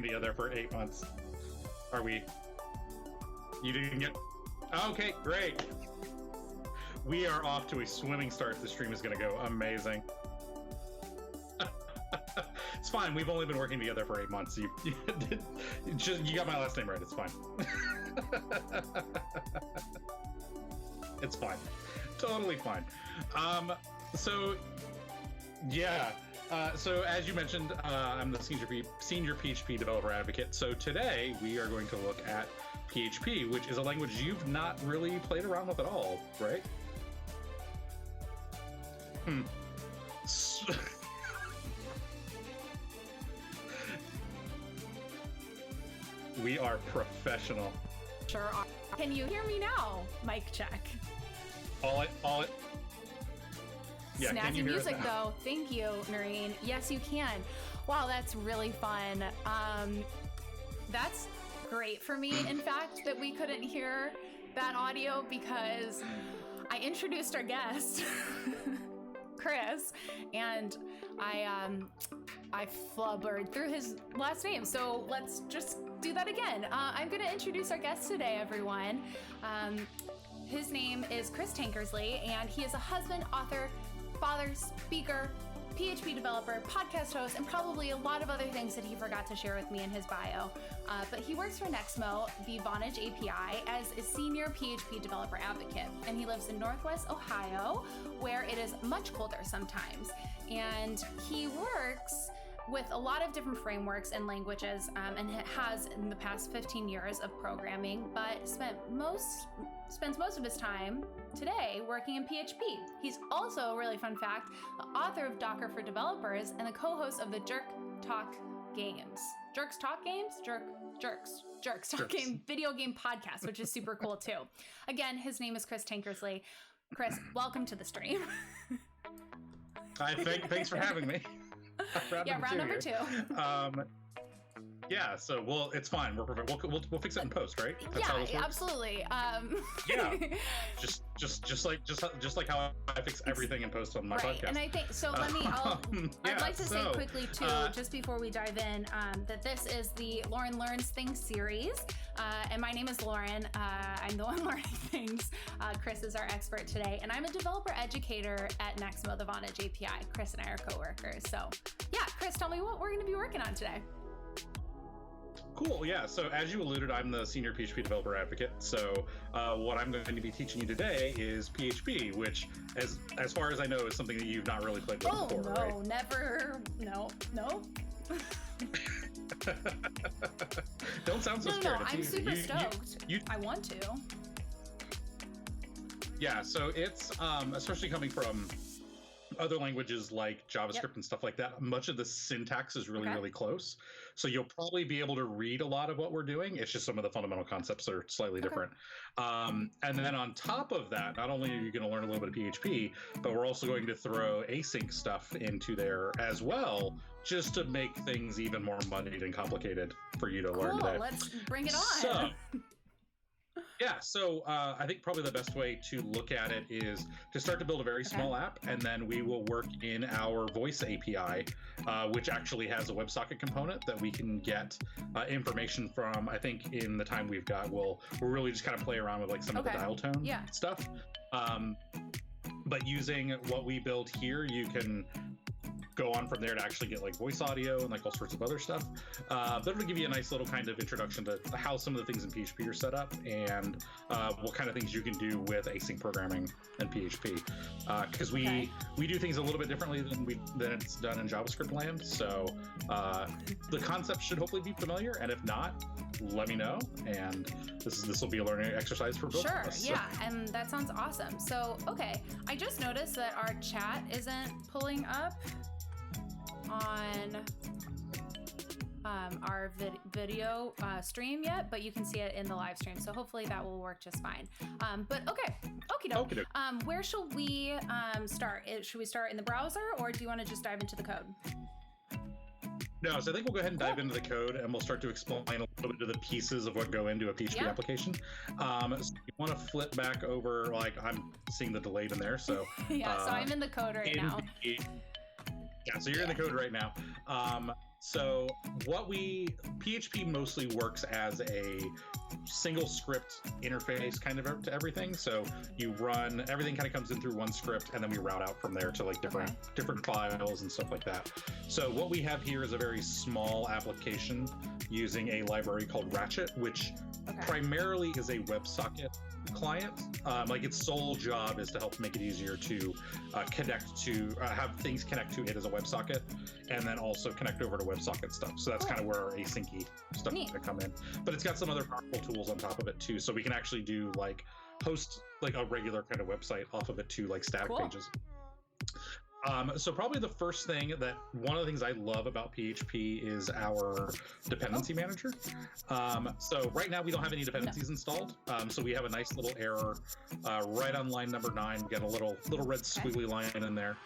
together for 8 months. Are we? You didn't get... Okay, great. We are off to a swimming start. The stream is going to go amazing. It's fine. We've only been working together for 8 months. You got my last name right. It's fine. It's fine. Totally fine. So as you mentioned, I'm the senior PHP developer advocate. So today we are going to look at PHP, which is a language you've not really played around with at all, right? We are professional. Sure are. Can you hear me now? Mic check. All it. Yeah, Snazzy music though. Thank you, Noreen. Yes, you can. Wow, that's really fun. That's great for me, in fact, that we couldn't hear that audio because I introduced our guest, Chris, and I flubbered through his last name. So let's just do that again. I'm going to introduce our guest today, everyone. His name is Chris Tankersley, and he is a husband, author, father, speaker, PHP developer, podcast host, and probably a lot of other things that he forgot to share with me in his bio. But he works for Nexmo, the Vonage API, as a senior PHP developer advocate. And he lives in Northwest Ohio, where it is much colder sometimes. And he works with a lot of different frameworks and languages, and has in the past 15 years of programming, but spends most of his time today working in PHP. He's also, a really fun fact, the author of Docker for Developers and the co-host of the Jerks Talk Games video game podcast, which is super cool too. Again, his name is Chris Tankersley. Chris, welcome to the stream. Hi, thanks for having me. Round number two. Yeah, so it's fine. We're perfect. We'll fix it in post, right? That's how this works? Absolutely. Yeah, just like how I fix everything in post on my podcast. And I think so. I'd like to say quickly too, just before we dive in, that this is the Lauren Learns Things series, and my name is Lauren. I'm the one learning things. Chris is our expert today, and I'm a developer educator at Nexmo, the Vonage API. Chris and I are coworkers. So yeah, Chris, tell me what we're going to be working on today. Cool, yeah. So as you alluded, I'm the senior PHP developer advocate. So what I'm going to be teaching you today is PHP, which, as far as I know, is something that you've not really played with before, no, right? Never. No. Don't sound so scared. No, I'm super stoked. I want to. Yeah, so it's, especially coming from other languages like JavaScript and stuff like that, much of the syntax is really close. So you'll probably be able to read a lot of what we're doing. It's just some of the fundamental concepts are slightly different. And then on top of that, not only are you going to learn a little bit of PHP, but we're also going to throw async stuff into there as well, just to make things even more muddied and complicated for you to learn today. Let's bring it on. So I think probably the best way to look at it is to start to build a very small app, and then we will work in our Voice API, which actually has a WebSocket component that we can get information from. I think in the time we've got, we'll really just kind of play around with like some of the dial tone stuff. But using what we build here, you can go on from there to actually get like voice audio and like all sorts of other stuff. But it'll give you a nice little kind of introduction to how some of the things in PHP are set up, and what kind of things you can do with async programming and PHP. Because we do things a little bit differently than it's done in JavaScript land. So the concept should hopefully be familiar, and if not, let me know. And this will be a learning exercise for both of us. Sure, yeah, and that sounds awesome. So, I just noticed that our chat isn't pulling up on our video stream yet, but you can see it in the live stream, so hopefully that will work just fine. But okie doke. Where should we start? Should we start in the browser, or do you want to just dive into the code? No, so I think we'll go ahead and dive into the code, and we'll start to explain a little bit of the pieces of what go into a PHP application. So you want to flip back over, like I'm seeing the delayed in there, so so I'm in the code right now. Yeah, so you're in the code right now. So PHP mostly works as a single script interface kind of to everything. So you run, everything kind of comes in through one script, and then we route out from there to like different files and stuff like that. So what we have here is a very small application using a library called Ratchet, which primarily is a WebSocket client. Like its sole job is to help make it easier to connect to have things connect to it as a WebSocket, and then also connect over to WebSocket stuff. So that's kind of where our async stuff is going to come in. But it's got some other powerful tools on top of it too. So we can actually do like host like a regular kind of website off of it too, like static pages. So probably the first thing one of the things I love about PHP is our dependency manager. So right now we don't have any dependencies installed. So we have a nice little error right on line number 9. We got a little red squiggly line in there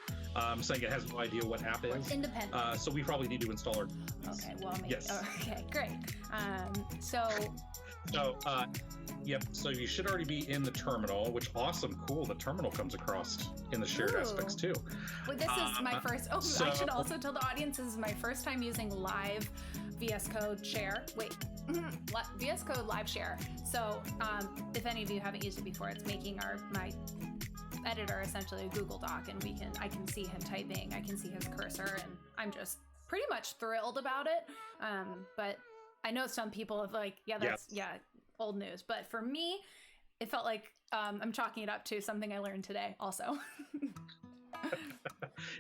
saying it has no idea what app is. Independent. So we probably need to install our. Okay. Well, maybe. Yes. Oh, okay. Great. Yep. So you should already be in the terminal, which awesome, cool. The terminal comes across in the shared aspects too. Well, this is my first. Oh, so, I should also tell the audience this is my first time using live VS Code share. Wait, VS Code live share. So if any of you haven't used it before, it's making my editor essentially a Google Doc, and I can see him typing. I can see his cursor, and I'm just pretty much thrilled about it. But I know some people have like, old news, but for me, it felt like I'm chalking it up to something I learned today also.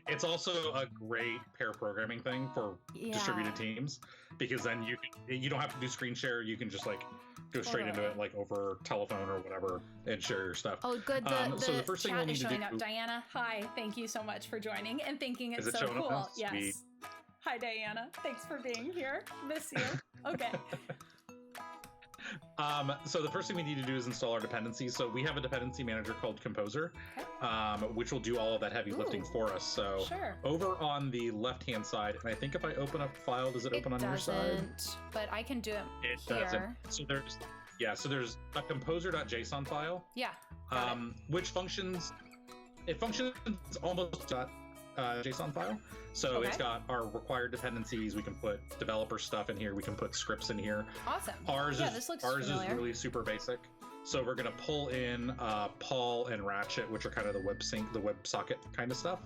It's also a great pair programming thing for distributed teams, because then you don't have to do screen share. You can just like go straight into it, like over telephone or whatever, and share your stuff. Oh, good. So the first thing we'll need to do. Up. Diana, hi. Thank you so much for joining and thinking it's so cool. Up? Yes. Sweet. Hi, Diana. Thanks for being here. Miss you. Okay. So the first thing we need to do is install our dependencies. So we have a dependency manager called Composer, which will do all of that heavy lifting for us. So over on the left-hand side, and I think if I open up a file, does it open on your side? But I can do it here. Doesn't. So there's a composer.json file. Yeah. Which functions. It functions almost JSON file. So it's got our required dependencies. We can put developer stuff in here. We can put scripts in here. Awesome. Ours is really super basic. So we're going to pull in Paul and Ratchet, which are kind of the WebSocket kind of stuff.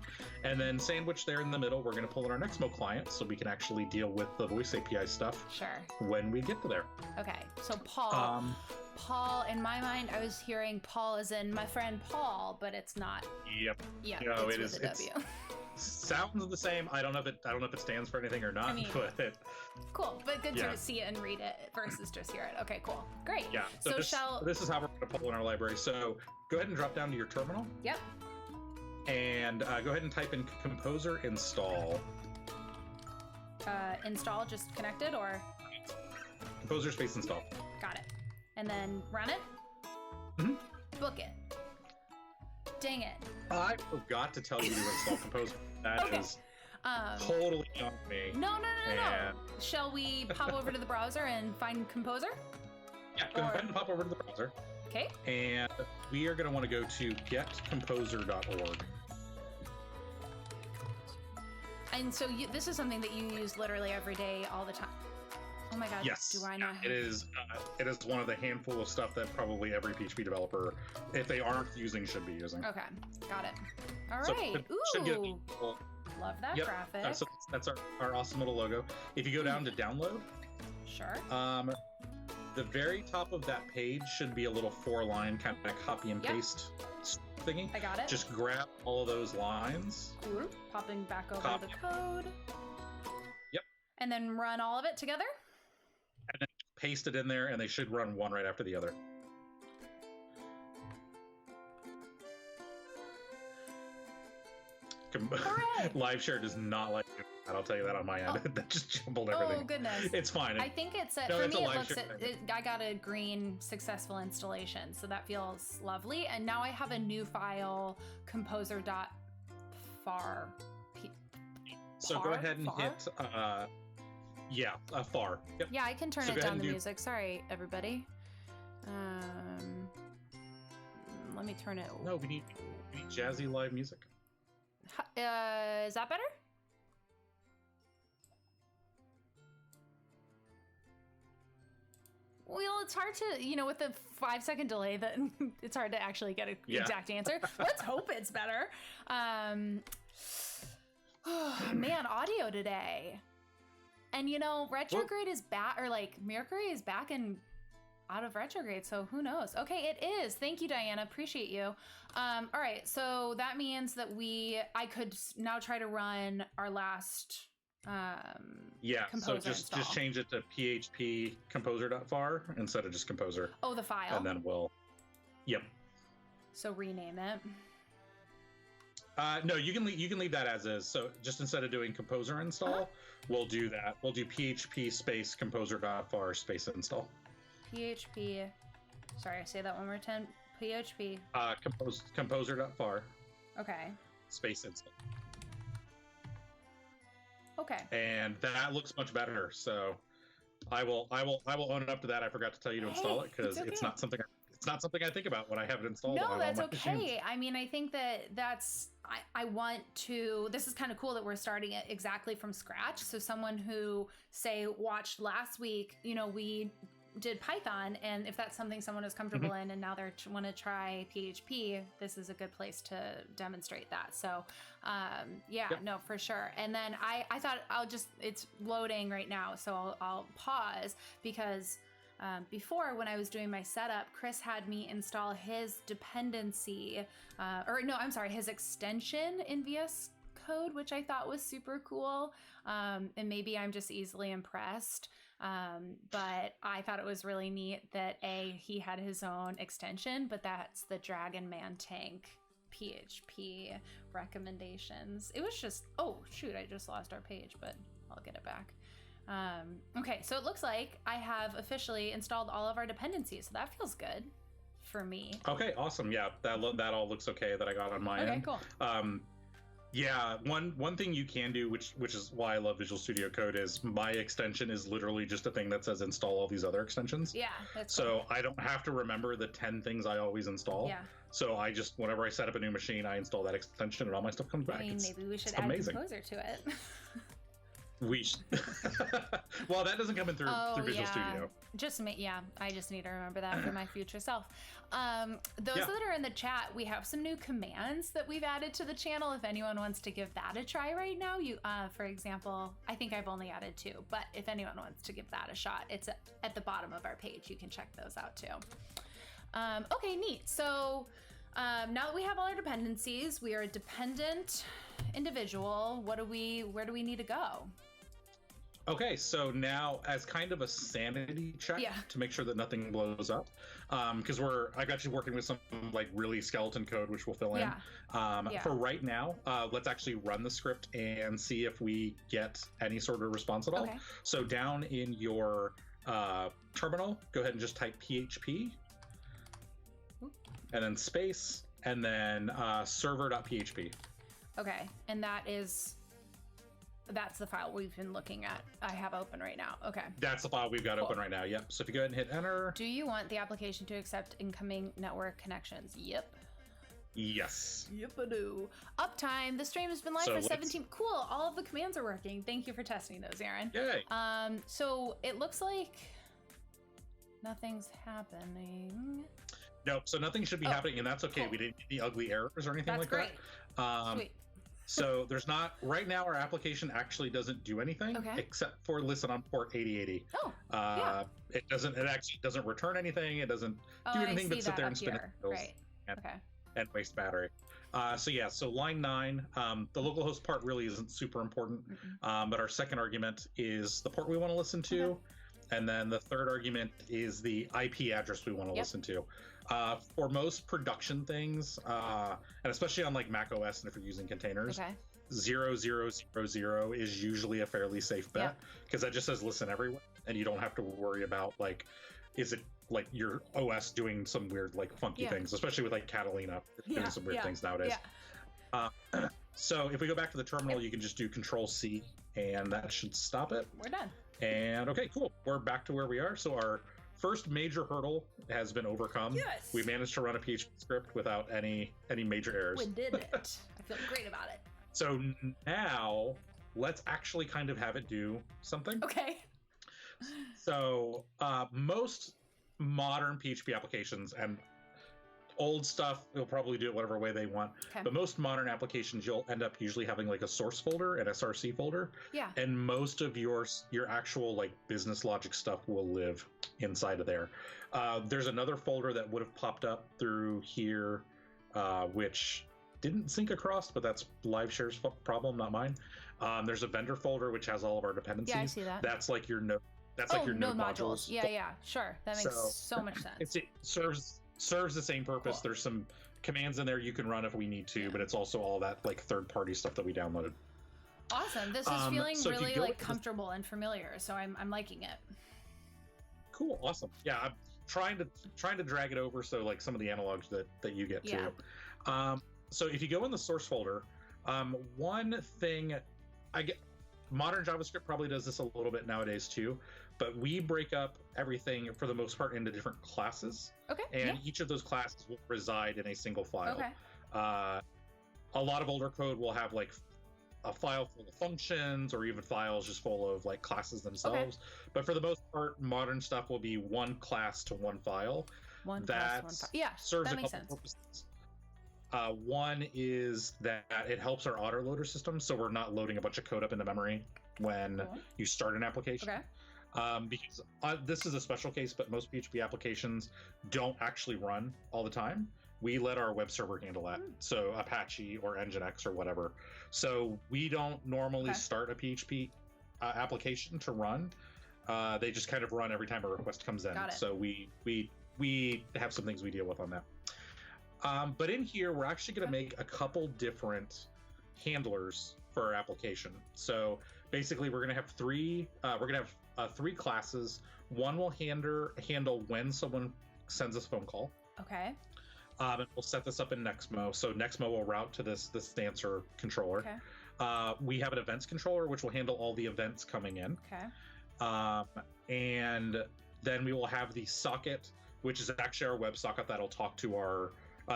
And then sandwich there in the middle, we're going to pull in our Nexmo client so we can actually deal with the voice API stuff when we get to there. Okay. So Paul. Paul, in my mind, I was hearing Paul as in my friend Paul, but it's not. Yep. Yeah. No, it is. W. Sounds the same. I don't know if it stands for anything or not. But cool. But good to see it and read it versus just hear it. Okay, cool. Great. Yeah. So this is how we're going to pull in our library. So go ahead and drop down to your terminal. Yep. And go ahead and type in composer install. Install just connected or? Composer space install. Got it. And then run it? Mm-hmm. Book it. Dang it. I forgot to tell you to install Composer. That is totally on me. No. Shall we pop over to the browser and find Composer? Yeah, go ahead and pop over to the browser. Okay. And we are going to want to go to getcomposer.org. And so this is something that you use literally every day, all the time. Oh my God. Yes. Do I not have... It is one of the handful of stuff that probably every PHP developer, if they aren't using, should be using. Okay. Got it. All right. Ooh. Love that graphic. So that's our awesome little logo. If you go down to download. Sure. The very top of that page should be a little 4-line kind of copy and paste thingy. I got it. Just grab all of those lines. Ooh. Popping back over the code. Yep. And then run all of it together? And then paste it in there, and they should run one right after the other. Live share does not like it. I'll tell you that on my end. That just jumbled everything. Oh, goodness. It's fine. I think it's for me, it looks I got a green successful installation, so that feels lovely. And now I have a new file, composer.far. So go ahead and hit far. Yep. Yeah, I can turn it down the music. Sorry, everybody. Let me turn it. No, we need jazzy live music. Is that better? it's hard to, with the 5-second delay, that it's hard to actually get an exact answer. Let's hope it's better. Man, audio today. And retrograde is back, or like Mercury is back and out of retrograde, so who knows? Okay, it is. Thank you, Diana. Appreciate you. All right, so that means that I could now try to run our last so just change it to PHP composer.var instead of just composer. Oh, the file. And then So rename it. No, you can leave that as is. So just instead of doing composer install, we'll do that. We'll do PHP space composer.var space install. PHP. Sorry, say that one more time. PHP. Composer.var. Okay. Space install. Okay. And that looks much better. So I will own up to that. I forgot to tell you to install it because it's not something I think about when I have it installed. No, that's okay. Machines. I mean, I think I want to, this is kind of cool that we're starting it exactly from scratch. So someone who, say, watched last week, we did Python, and if that's something someone is comfortable in and now they want to try PHP, this is a good place to demonstrate that. So no, for sure. And then I thought it's loading right now, so I'll pause because before, when I was doing my setup, Chris had me install his dependency, his extension in VS Code, which I thought was super cool. And maybe I'm just easily impressed. But I thought it was really neat that he had his own extension, but that's the Dragon Man Tank PHP recommendations. It was just, oh shoot, I just lost our page, but I'll get it back. Okay, so it looks like I have officially installed all of our dependencies, so that feels good for me. Okay, awesome. Yeah, that all looks okay that I got on my end. Okay, cool. One thing you can do, which is why I love Visual Studio Code, is my extension is literally just a thing that says install all these other extensions. Yeah, that's so cool. I don't have to remember the 10 things I always install. Yeah. So I just, whenever I set up a new machine, I install that extension and all my stuff comes back. I mean, maybe we should add Composer to it. We should. Well, that doesn't come in through Visual Studio. I just need to remember that for my future self. Those that are in the chat, we have some new commands that we've added to the channel. If anyone wants to give that a try right now, for example, I think I've only added 2, but if anyone wants to give that a shot, it's at the bottom of our page. You can check those out too. Okay, neat. So now that we have all our dependencies, we are a dependent individual. Where do we need to go? Okay, so now as kind of a sanity check to make sure that nothing blows up, because I've got you working with some like really skeleton code, which we'll fill in. For right now, let's actually run the script and see if we get any sort of response at all. Okay. So down in your terminal, go ahead and just type PHP, and then space, and then server.php. Okay, and that's the file we've been looking at. I have open right now. Okay. That's the file we've got open right now. Yep. So if you go ahead and hit enter. Do you want the application to accept incoming network connections? Yep. Yes. Yep, I do. Uptime. The stream has been live for 17. Cool. All of the commands are working. Thank you for testing those, Aaron. Yay. So it looks like nothing's happening. Nope. So nothing should be happening, and that's okay. Cool. We didn't get any ugly errors or anything like that. Sweet. So there's not right now. Our application actually doesn't do anything except for listen on port 8080. It actually doesn't return anything. It doesn't do anything but sit there and spin it. Right. And waste battery. So line 9, the localhost part really isn't super important, but our second argument is the port we want to listen to, and then the third argument is the IP address we want to listen to. For most production things, and especially on like Mac OS and if you're using containers, 0000 is usually a fairly safe bet because that just says listen everywhere, and you don't have to worry about like, is it like your OS doing some weird like funky things, especially with like Catalina doing some weird things nowadays. So if we go back to the terminal, you can just do Control-C, and that should stop it. We're done. And okay, cool. We're back to where we are. So our first major hurdle has been overcome. Yes. We managed to run a PHP script without any major errors. We did it. I feel great about it. So now let's actually kind of have it do something. Okay. So most modern PHP applications, and old stuff, they'll probably do it whatever way they want. Okay. But most modern applications, you'll end up usually having like a source folder, an SRC folder. Yeah. And most of your actual like business logic stuff will live inside of there. There's another folder that would have popped up through here, which didn't sync across, but that's LiveShare's problem, not mine. There's a vendor folder which has all of our dependencies. Yeah, I see that. That's like your node. That's like your node modules. Yeah, sure. That makes so much sense. It serves the same purpose. Cool. There's some commands in there you can run if we need to, but it's also all that like third-party stuff that we downloaded. Awesome. This is feeling really like comfortable and familiar, so I'm liking it. Cool. Awesome. Yeah, I'm trying to drag it over so like some of the analogs that you get too. So if you go in the source folder, one thing modern JavaScript probably does this a little bit nowadays too, but we break up everything for the most part into different classes. Okay. And each of those classes will reside in a single file. Okay. A lot of older code will have like a file full of functions, or even files just full of like classes themselves. Okay. But for the most part, modern stuff will be one class to one file. One class, one file. Yeah, serves that a makes couple sense. purposes. One is that it helps our autoloader system, so we're not loading a bunch of code up into memory when you start an application. Okay. Because this is a special case, but most PHP applications don't actually run all the time. We let our web server handle that, so Apache or Nginx or whatever. So we don't normally start a PHP application to run. They just kind of run every time a request comes in. So we have some things we deal with on that. But in here, we're actually going to make a couple different handlers for our application. So basically, we're going to have three classes. One will handle when someone sends us a phone call. Okay. And we'll set this up in Nexmo. So Nexmo will route to this answer controller. Okay. We have an events controller, which will handle all the events coming in. Okay. And then we will have the socket, which is actually our WebSocket that'll talk to our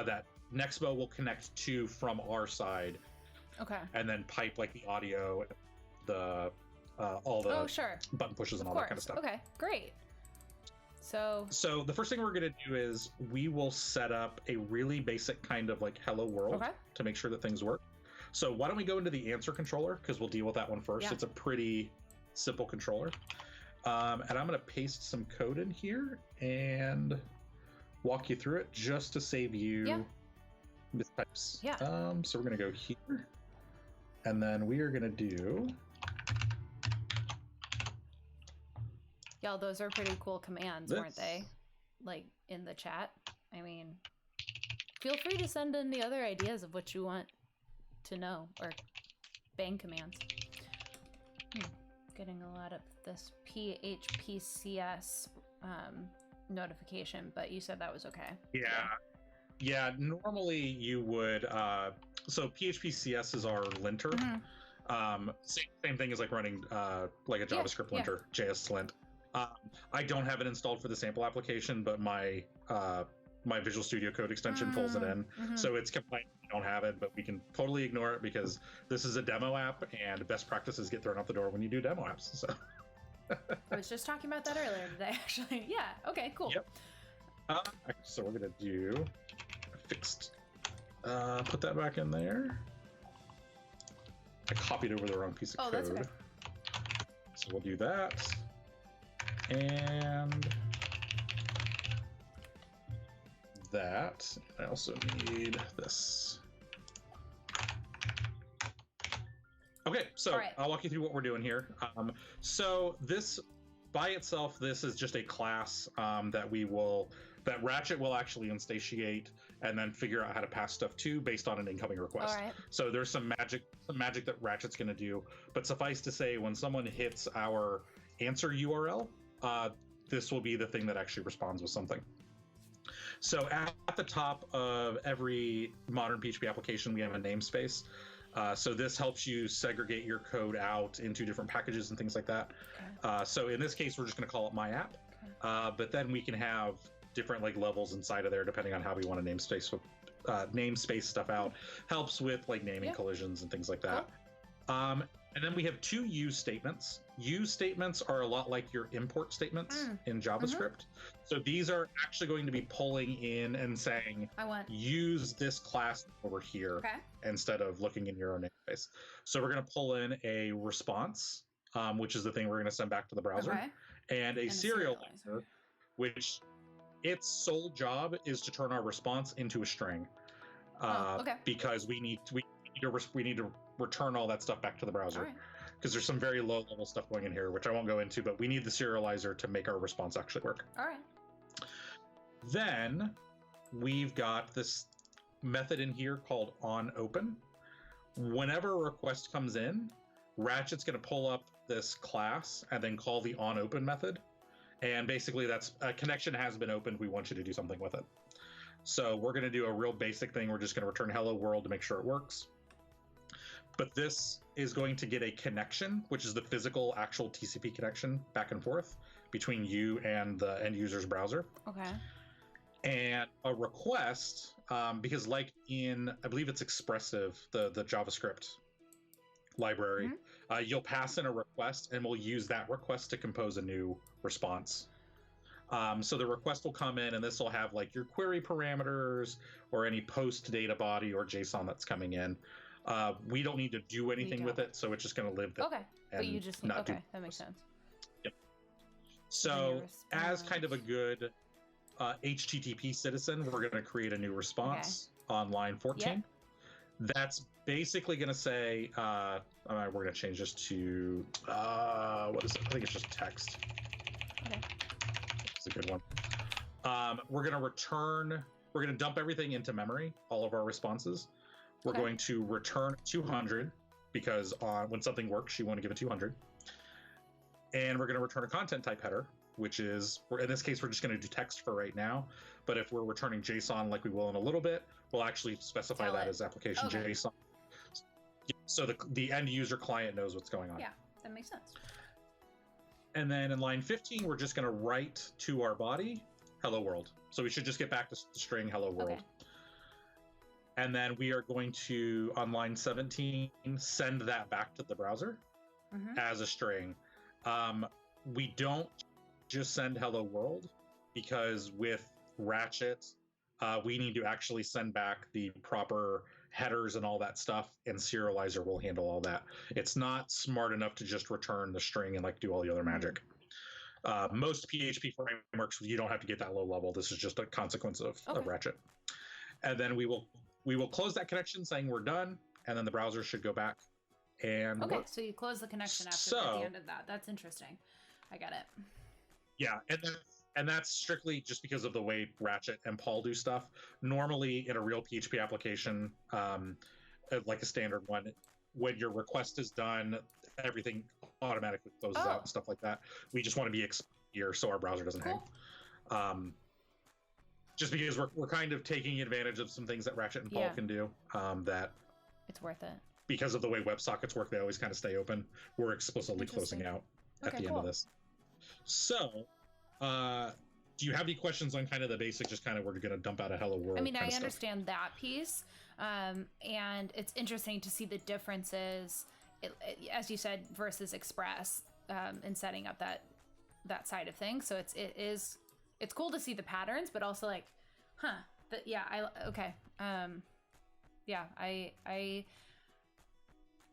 that Nexmo will connect to from our side. Okay. And then pipe like the audio, the all the button pushes and all that kind of stuff. Okay, great. So the first thing we're going to do is we will set up a really basic kind of like hello world to make sure that things work. So why don't we go into the answer controller, because we'll deal with that one first. Yeah. It's a pretty simple controller. And I'm going to paste some code in here and walk you through it just to save you mistypes. Yeah. So we're going to go here, and then we are going to do... Y'all, those are pretty cool commands, weren't they? Like, in the chat. I mean, feel free to send in the other ideas of what you want to know, or bang commands. Getting a lot of this PHPCS notification, but you said that was okay. Yeah, normally you would... so PHPCS is our linter. Same thing as like running like a JavaScript linter, JSLint. I don't have it installed for the sample application, but my Visual Studio Code extension pulls it in. So it's compliant. We don't have it, but we can totally ignore it because this is a demo app, and best practices get thrown out the door when you do demo apps. So I was just talking about that earlier today, actually. Yeah. Okay. Cool. Yep. So we're gonna do fixed. Put that back in there. I copied over the wrong piece of code. That's okay. So we'll do that. And that. I also need this. Okay, so I'll walk you through what we're doing here. So this, by itself, this is just a class that Ratchet will actually instantiate and then figure out how to pass stuff to based on an incoming request. So there's some magic that Ratchet's going to do. But suffice to say, when someone hits our answer URL, this will be the thing that actually responds with something. So at the top of every modern PHP application, we have a namespace. So this helps you segregate your code out into different packages and things like that. So in this case, we're just going to call it my app. But then we can have different like levels inside of there depending on how we want to namespace stuff out. Helps with like naming collisions and things like that. And then we have two use statements. Use statements are a lot like your import statements in JavaScript. So these are actually going to be pulling in and saying, use this class over here instead of looking in your own namespace. So we're going to pull in a response, which is the thing we're going to send back to the browser, and a serializer, which its sole job is to turn our response into a string. Because we need to return all that stuff back to the browser, because there's some very low level stuff going in here, which I won't go into, but we need the serializer to make our response actually work. All right. Then we've got this method in here called onOpen. Whenever a request comes in, Ratchet's going to pull up this class and then call the onOpen method. And basically that's a connection has been opened. We want you to do something with it. So we're going to do a real basic thing. We're just going to return hello world to make sure it works. But this is going to get a connection, which is the physical actual TCP connection back and forth between you and the end user's browser. Okay. And a request, because like in, I believe it's Expressive, the JavaScript library, you'll pass in a request and we'll use that request to compose a new response. So the request will come in and this will have like your query parameters or any post data body or JSON that's coming in. We don't need to do anything with it, so it's just going to live there. Okay, but you just need, okay, that makes sense. Yep. So as kind of a good HTTP citizen, we're going to create a new response on line 14. Yep. That's basically going to say, we're going to change this to, what is it? I think it's just text. Okay. It's a good one. We're going to dump everything into memory, all of our responses. We're going to return 200 because when something works, you want to give it 200. And we're going to return a content type header, which is, in this case, we're just going to do text for right now. But if we're returning JSON like we will in a little bit, we'll actually specify that as application JSON. So the end user client knows what's going on. Yeah, that makes sense. And then in line 15, we're just going to write to our body, hello world. So we should just get back to the string hello world. Okay. And then we are going to, on line 17, send that back to the browser as a string. We don't just send hello world, because with Ratchet, we need to actually send back the proper headers and all that stuff, and Serializer will handle all that. It's not smart enough to just return the string and like do all the other magic. Most PHP frameworks, you don't have to get that low level. This is just a consequence of Ratchet. And then we will close that connection saying we're done, and then the browser should go back and work. So you close the connection at the end of that. That's interesting. I get it. Yeah, and that's strictly just because of the way Ratchet and Paul do stuff. Normally, in a real PHP application, like a standard one, when your request is done, everything automatically closes out and stuff like that. We just want to be here so our browser doesn't hang. Just because we're kind of taking advantage of some things that Ratchet and Paul can do, that it's worth it. Because of the way WebSockets work, they always kind of stay open. We're explicitly closing out at the end of this. So, do you have any questions on kind of the basic, just kind of we're going to dump out a hello world? I mean, I understand that piece, and it's interesting to see the differences, as you said, versus Express in setting up that side of things. So it's cool to see the patterns, but also like,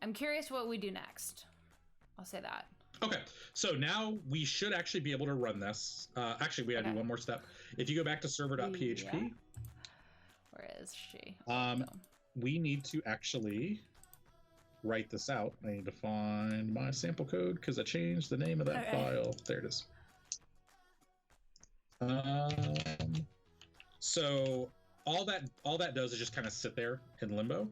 I'm curious what we do next. I'll say that. Okay, so now we should actually be able to run this. Actually, we gotta do one more step. If you go back to server.php, where is she? We need to actually write this out. I need to find my sample code because I changed the name of that file. There it is. So all that does is just kind of sit there in limbo.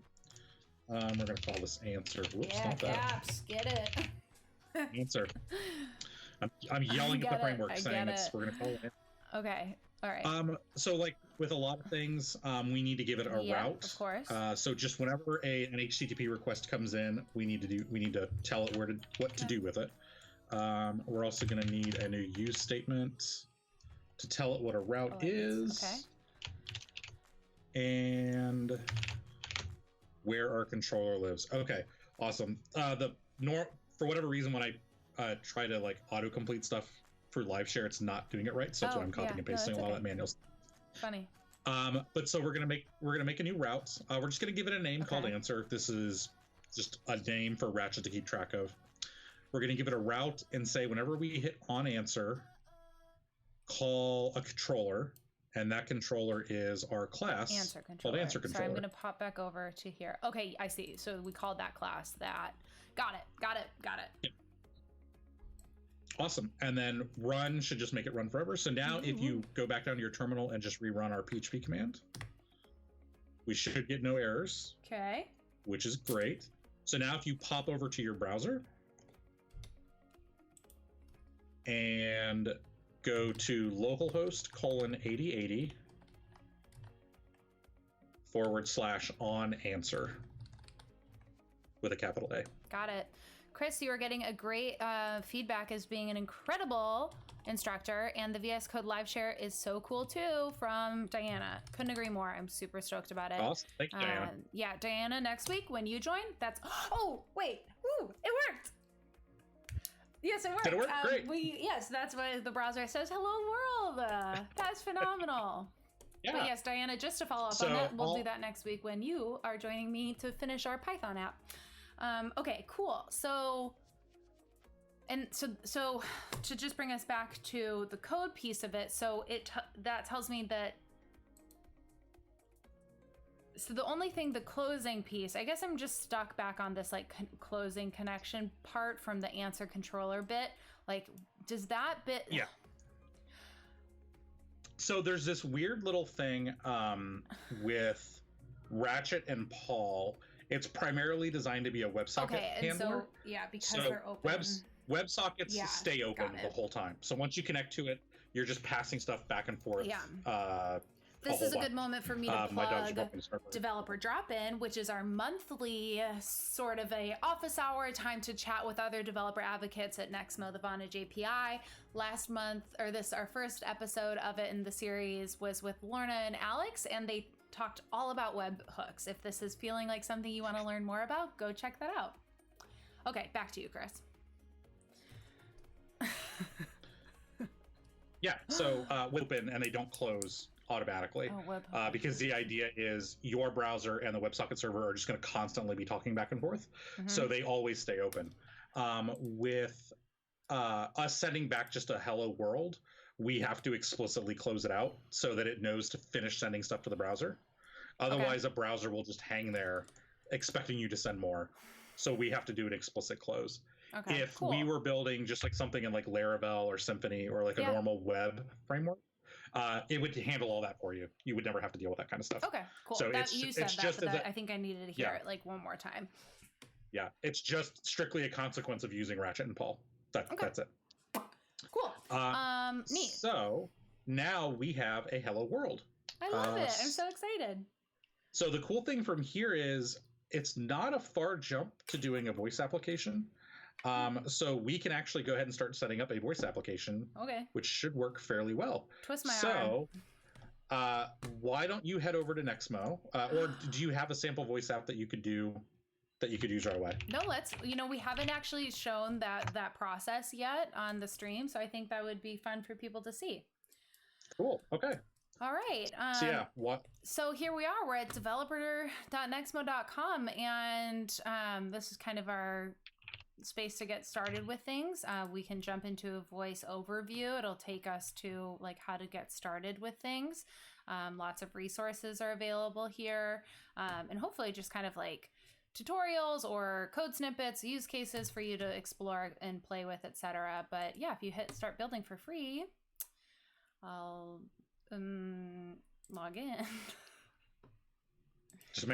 We're gonna call this answer. Whoops, not that. Caps, get it. Answer. I'm yelling at the framework saying we're gonna call it. Okay. All right. So like with a lot of things, we need to give it a route. Of course. So just whenever an HTTP request comes in, we need to tell it what to do with it. We're also gonna need a new use statement to tell it what a route is. And where our controller lives. Okay, awesome. for whatever reason, when I try to like autocomplete stuff for live share, it's not doing it right. So that's why I'm copying and pasting a lot of that manual stuff. Funny. But so we're gonna make a new route. We're just gonna give it a name called answer. This is just a name for Ratchet to keep track of. We're gonna give it a route and say whenever we hit on answer, call a controller, and that controller is our class called answer controller. Sorry, I'm gonna pop back over to here. Okay, I see. So we called that class that. Got it. Yeah. Awesome. And then run should just make it run forever. So now if you go back down to your terminal and just rerun our PHP command, we should get no errors. Okay. Which is great. So now if you pop over to your browser and go to localhost :8080 /on answer with a capital A. Got it. Chris, you are getting a great feedback as being an incredible instructor, and the VS Code live share is so cool too from Diana. Couldn't agree more. I'm super stoked about it. Awesome. Thank you, Diana. Yeah, Diana, next week when you join, that's... Oh, wait. Woo, it worked. Yes, it worked. Did it work? Great. Yes, that's why the browser says, hello world. That's phenomenal. Yeah. But yes, Diana, just to follow up on that, we'll do that next week when you are joining me to finish our Python app. Okay, cool. So to just bring us back to the code piece of it, so that tells me that. So the only thing, the closing piece, I guess I'm just stuck back on this like closing connection part from the answer controller bit. Like, does that bit? Yeah. So there's this weird little thing with Ratchet and Paul. It's primarily designed to be a WebSocket handler. So, because they're open. WebSockets stay open the whole time. So once you connect to it, you're just passing stuff back and forth. Yeah. This is a good moment for me to plug Developer Drop-In, which is our monthly sort of a office hour time to chat with other developer advocates at Nexmo, the Vonage API. Last month, our first episode of it in the series was with Lorna and Alex, and they talked all about webhooks. If this is feeling like something you want to learn more about, go check that out. Okay, back to you, Chris. Yeah, so open and they don't close automatically because the idea is your browser and the WebSocket server are just going to constantly be talking back and forth. So they always stay open. With us sending back just a hello world, we have to explicitly close it out so that it knows to finish sending stuff to the browser. Otherwise, a browser will just hang there expecting you to send more. So we have to do an explicit close. Okay, if we were building just like something in like Laravel or Symfony or like a normal web framework, it would handle all that for you. You would never have to deal with that kind of stuff. Okay, cool. So you said that, but I think I needed to hear it like one more time. Yeah, it's just strictly a consequence of using Ratchet and Paul. That's it. Cool. Neat. So now we have a hello world. I love it. I'm so excited. So the cool thing from here is it's not a far jump to doing a voice application. So we can actually go ahead and start setting up a voice application, which should work fairly well. Twist my arm. So why don't you head over to Nexmo, or do you have a sample voice app that you could use right away? No, we haven't actually shown that process yet on the stream, so I think that would be fun for people to see. Cool. Okay. All right. So here we are. We're at developer.nexmo.com, and this is kind of our space to get started with things. We can jump into a voice overview. It'll take us to like how to get started with things. Lots of resources are available here, and hopefully just kind of like tutorials or code snippets, use cases for you to explore and play with, etc. But yeah, if you hit start building for free, I'll log in. Just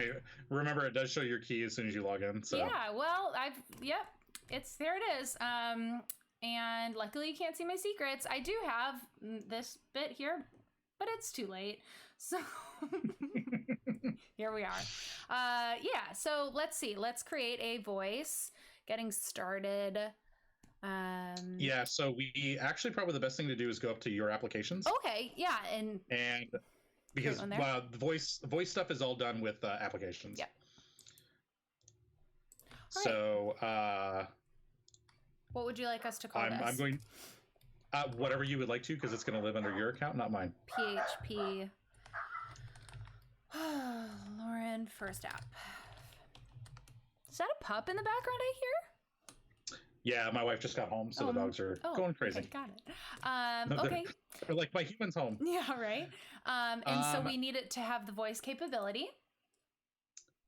remember, it does show your key as soon as you log in. So yeah, well, there it is. And luckily you can't see my secrets. I do have this bit here, but it's too late. So here we are. So let's see. Let's create a voice. Getting started. So we actually probably the best thing to do is go up to your applications. Okay, yeah, and because the voice stuff is all done with applications. Yeah. So what would you like us to call this? I'm going whatever you would like to, because it's going to live under your account, not mine. PHP Lauren first app. Is that a pup in the background I hear? Yeah, my wife just got home, so the dogs are going crazy. Okay, got it. Okay. They're like, my human's home. Yeah, right. And so we need it to have the voice capability.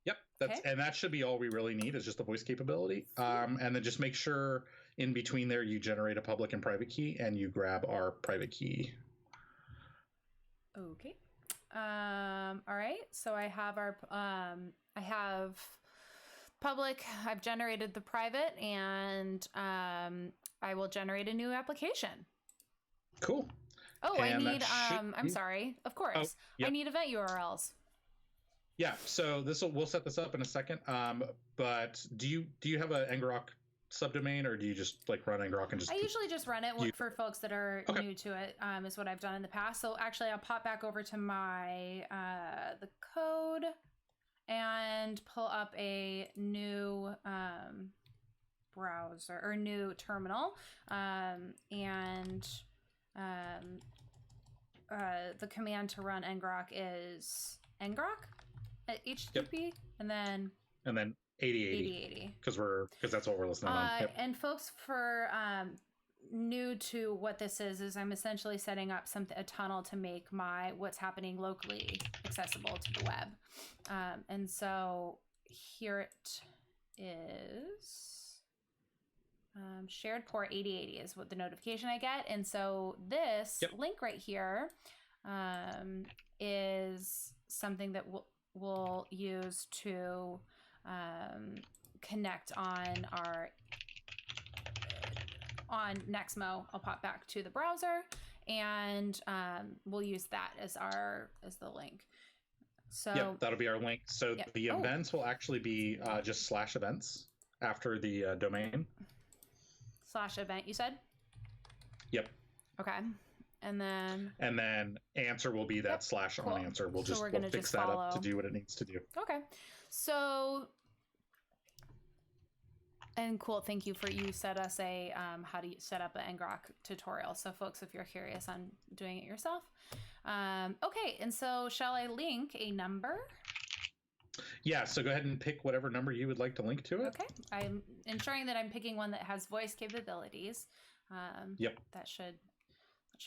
Yep, and that should be all we really need, is just the voice capability. And then just make sure in between there you generate a public and private key, and you grab our private key. Okay. All right. So I have I have public, I've generated the private, and I will generate a new application. Cool. Oh, and I need I'm sorry. Of course. I need event URLs. Yeah, so we'll set this up in a second. But do you have a ngrok subdomain, or do you just like run ngrok and just? I usually just run it for folks that are new to it. Is what I've done in the past. So actually, I'll pop back over to my the code and pull up a new browser or new terminal, and the command to run ngrok is ngrok at HTTP, and then 8080 because that's what we're listening on. And folks, for new to what this is I'm essentially setting up a tunnel to make what's happening locally accessible to the web. And so here it is. Shared port 8080 is what the notification I get. And so this link right here is something that we'll use to connect on Nexmo. I'll pop back to the browser, and we'll use that as the link. So that'll be our link. So the events will actually be just /events after the domain. /event, you said? Yep. Okay. And then answer will be that /on answer. We'll fix that up to do what it needs to do. Okay. So, and cool. Thank you you set us a how to set up an ngrok tutorial. So folks, if you're curious on doing it yourself. Okay. And so shall I link a number? Yeah. So go ahead and pick whatever number you would like to link to it. Okay. I'm ensuring that I'm picking one that has voice capabilities. That should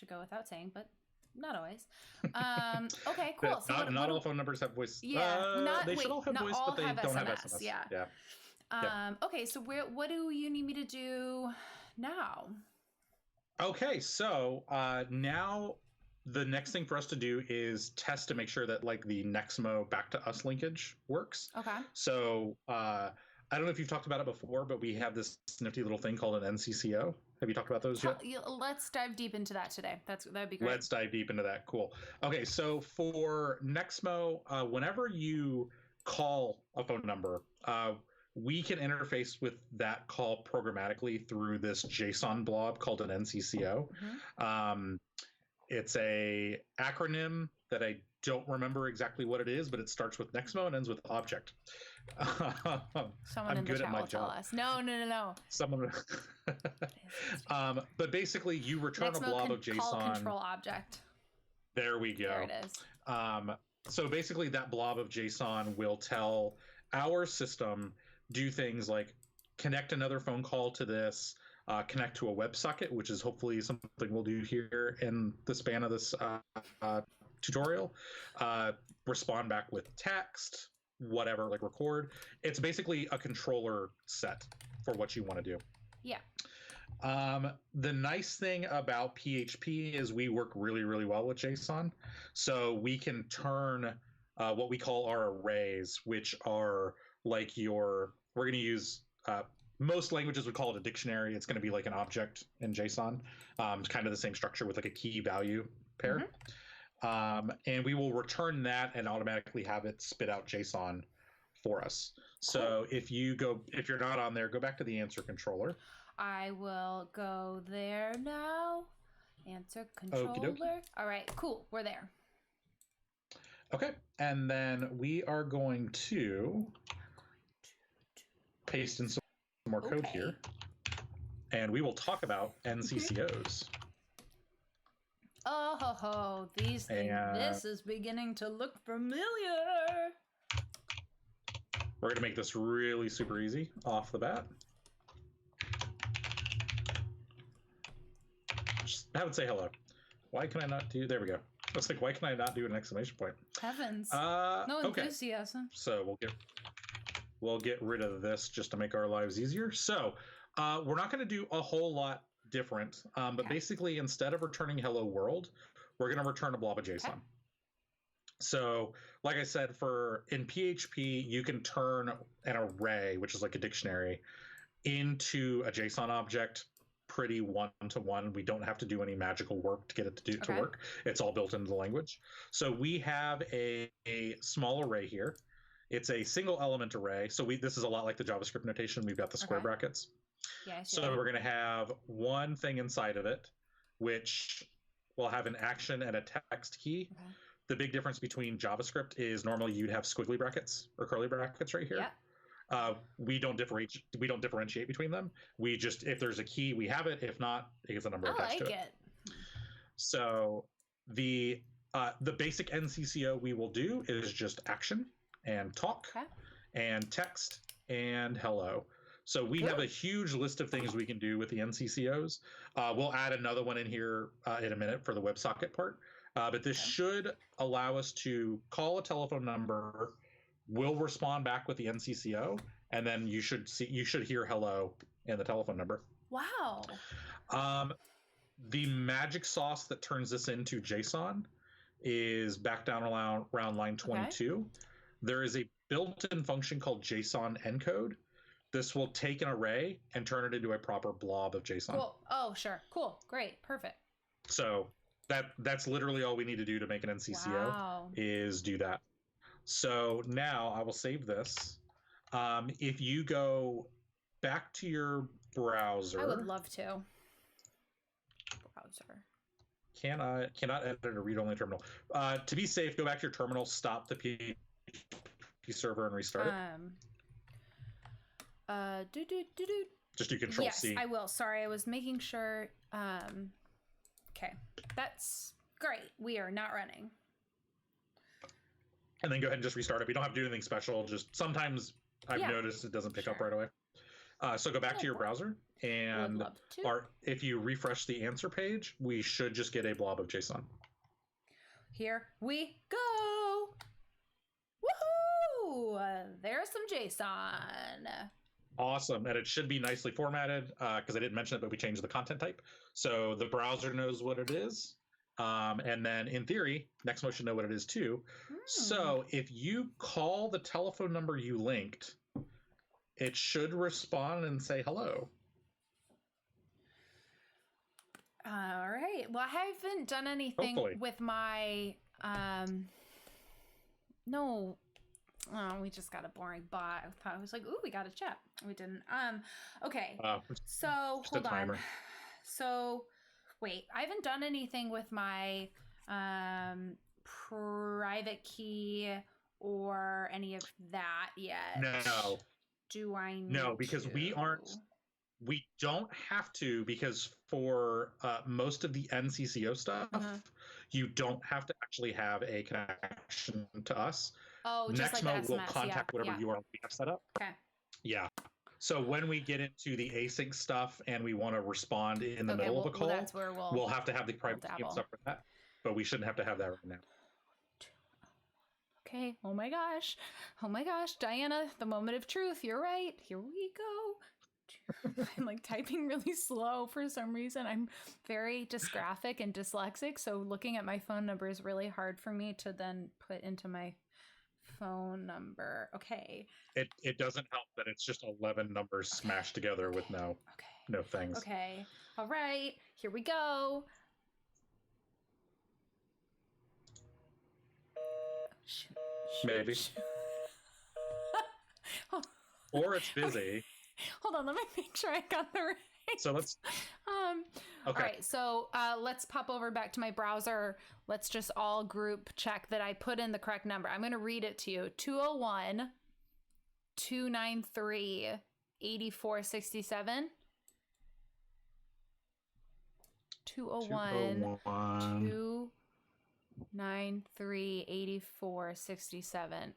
go without saying, but not always. Okay, cool. So not all phone numbers have voice. Yeah, they should all have voice, but they don't have SMS. Yeah. Okay, so what do you need me to do now? Okay, so now the next thing for us to do is test to make sure that like the Nexmo back to us linkage works. Okay. So I don't know if you've talked about it before, but we have this nifty little thing called an NCCO. Have you talked about those yet? Let's dive deep into that today. That'd be great. Let's dive deep into that. Cool. Okay, so for Nexmo, whenever you call a phone number, we can interface with that call programmatically through this JSON blob called an NCCO. Mm-hmm. It's a acronym that I don't remember exactly what it is, but it starts with Nexmo and ends with object. Someone in the chat will tell us. No. Someone. But basically, you return a blob of JSON. Call control object. There we go. There it is. So basically, that blob of JSON will tell our system do things like connect another phone call to this, connect to a WebSocket, which is hopefully something we'll do here in the span of this tutorial, respond back with text, whatever, like record. It's basically a controller set for what you want to do. Yeah. The nice thing about PHP is we work really, really well with JSON. So we can turn what we call our arrays, which are like we're going to use, most languages would call it a dictionary. It's going to be like an object in JSON. It's kind of the same structure with like a key value pair. Mm-hmm. And we will return that and automatically have it spit out JSON for us. So if you're not on there, go back to the answer controller. I will go there now. Answer controller. Okey-dokey. All right, cool. We're there. Okay. And then we are going to paste in some more code here, and we will talk about NCCOs. Oh, these things. This is beginning to look familiar. We're going to make this really super easy off the bat. Just have it say hello. Why can I not do... There we go. I was like, why can I not do an exclamation point? Heavens. No enthusiasm. Okay. So we'll get rid of this just to make our lives easier. So we're not going to do a whole lot different, but basically instead of returning hello world, we're going to return a blob of JSON. Okay. So like I said, in PHP, you can turn an array, which is like a dictionary, into a JSON object pretty one-to-one. We don't have to do any magical work to get it to work. It's all built into the language. So we have a small array here. It's a single element array. So this is a lot like the JavaScript notation. We've got the square brackets. Yeah, so we're going to have one thing inside of it, which will have an action and a text key. Okay. The big difference between JavaScript is normally you'd have squiggly brackets or curly brackets right here. Yeah. We don't differentiate between them. We just, if there's a key, we have it. If not, it gets a number attached to it. I like it. So the basic NCCO we will do is just action and talk and text and hello. So we have a huge list of things we can do with the NCCOs. We'll add another one in here in a minute for the WebSocket part. But this should allow us to call a telephone number. We'll respond back with the NCCO, and then you should hear hello in the telephone number. Wow. The magic sauce that turns this into JSON is back down around line 22. Okay. There is a built-in function called JSON encode. This will take an array and turn it into a proper blob of JSON. Cool. Oh, sure. Cool. Great. Perfect. So that's literally all we need to do to make an NCCO is do that. So now I will save this. If you go back to your browser, I would love to. Browser. Cannot edit a read-only terminal. To be safe, go back to your terminal, stop the PHP server, and restart it. Just do Control C. Yes, I will. Sorry, I was making sure. Okay, that's great. We are not running. And then go ahead and just restart it. We don't have to do anything special. Just sometimes I've noticed it doesn't pick up right away. So go back to your browser, and if you refresh the answer page, we should just get a blob of JSON. Here we go. Woohoo! There's some JSON. Awesome. And it should be nicely formatted because I didn't mention it, but we changed the content type. So the browser knows what it is. And then in theory, Nextmo should know what it is too. So if you call the telephone number you linked, it should respond and say hello. All right. Well, I haven't done anything with my, no. Oh, we just got a boring bot. I thought I was like, ooh, we got a chat. We didn't. Okay. So hold on. So wait, I haven't done anything with my private key or any of that yet. No. Do I need No, because we don't have to, because for most of the NCCO stuff, you don't have to actually have a connection to us. Oh, just Nextmo like will contact whatever URL we have set up. Okay. Yeah. So when we get into the async stuff and we want to respond in the middle of a call, that's where we'll have to have the private key and stuff for that. But we shouldn't have to have that right now. Okay. Oh my gosh. Diana, the moment of truth. You're right. Here we go. I'm like typing really slow for some reason. I'm very dysgraphic and dyslexic. So looking at my phone number is really hard for me to then put into my phone number. Okay. It doesn't help that it's just 11 numbers smashed together with no things. Okay. All right. Here we go. Maybe. Or it's busy. Hold on, let me make sure I got the right. So let's. Okay. All right, so let's pop over back to my browser. Let's just all group check that I put in the correct number. I'm going to read it to you. 201 293 8467. 201 293 8467.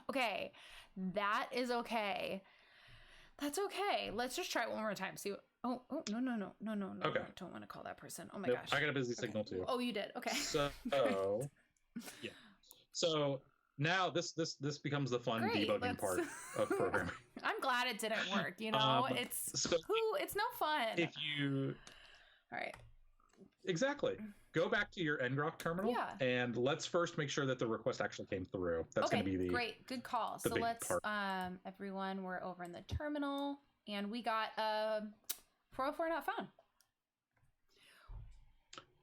Okay, that is okay. That's okay. Let's just try it one more time. See. No. Okay. I don't want to call that person. Oh my gosh. I got a busy signal too. Oh, you did. Okay. So yeah. So now this becomes the fun debugging part of programming. I'm glad it didn't work. You know, it's no fun. If you, all right, exactly. Go back to your ngrok terminal, and let's first make sure that the request actually came through. That's going to be the good call. So let's everyone, we're over in the terminal, and we got 404 not found.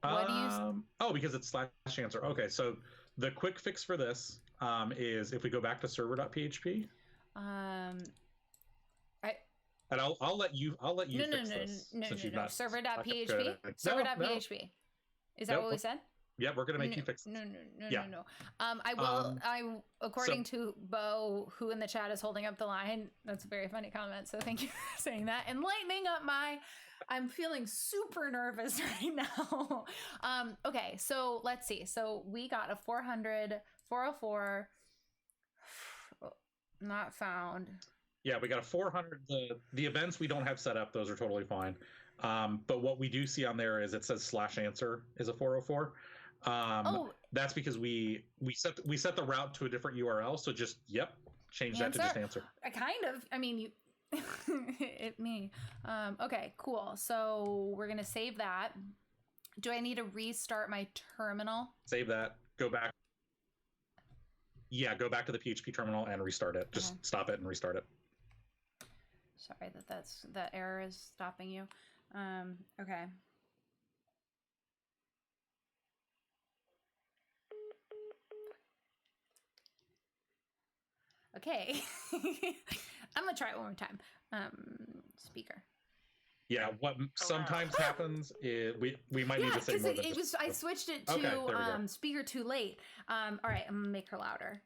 What do you? Oh, because it's /answer. Okay, so the quick fix for this is if we go back to server.php. And I'll let you fix this. No. Server.php. Server.php. Is that what we said? Yeah, we're gonna make you fix this. No. I will. According to Bo, who in the chat is holding up the line. That's a very funny comment. So thank you for saying that. And lightening up I'm feeling super nervous right now. Okay, so let's see. So we got a 404 not found. Yeah, we got a 400. The events we don't have set up; those are totally fine. But what we do see on there is it says /answer is a 404. That's because we set the route to a different URL. So just change that to just answer. I mean, you. Okay, cool. So we're gonna save that. Do I need to restart my terminal? Save that. Go back. Yeah, go back to the PHP terminal and restart it. Just stop it and restart it. Sorry that error is stopping you. Okay. Okay. I'm gonna try it one more time. Speaker. Yeah, what sometimes happens is we might need to say more than I switched it to speaker too late. All right, I'm gonna make her louder.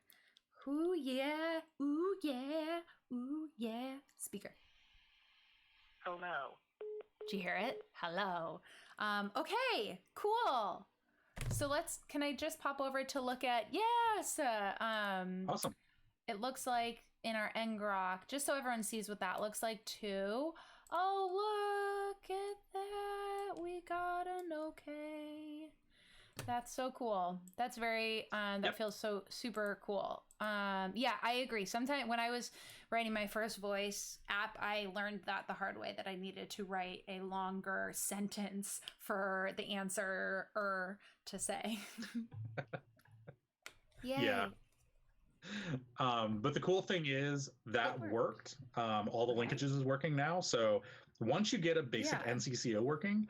Ooh yeah, ooh yeah, ooh yeah. Speaker. Hello. Did you hear it? Hello. Okay, cool. So can I just pop over to look at awesome. It looks like in our ngrok, just so everyone sees what that looks like too. Oh, look at that. We got an okay. That's so cool. That's very, that feels so super cool. Yeah, I agree. Sometimes when I was writing my first voice app, I learned that the hard way that I needed to write a longer sentence for the answer to say. Yay. Yeah. But the cool thing is that worked. All the linkages is working now. So once you get a basic NCCO working,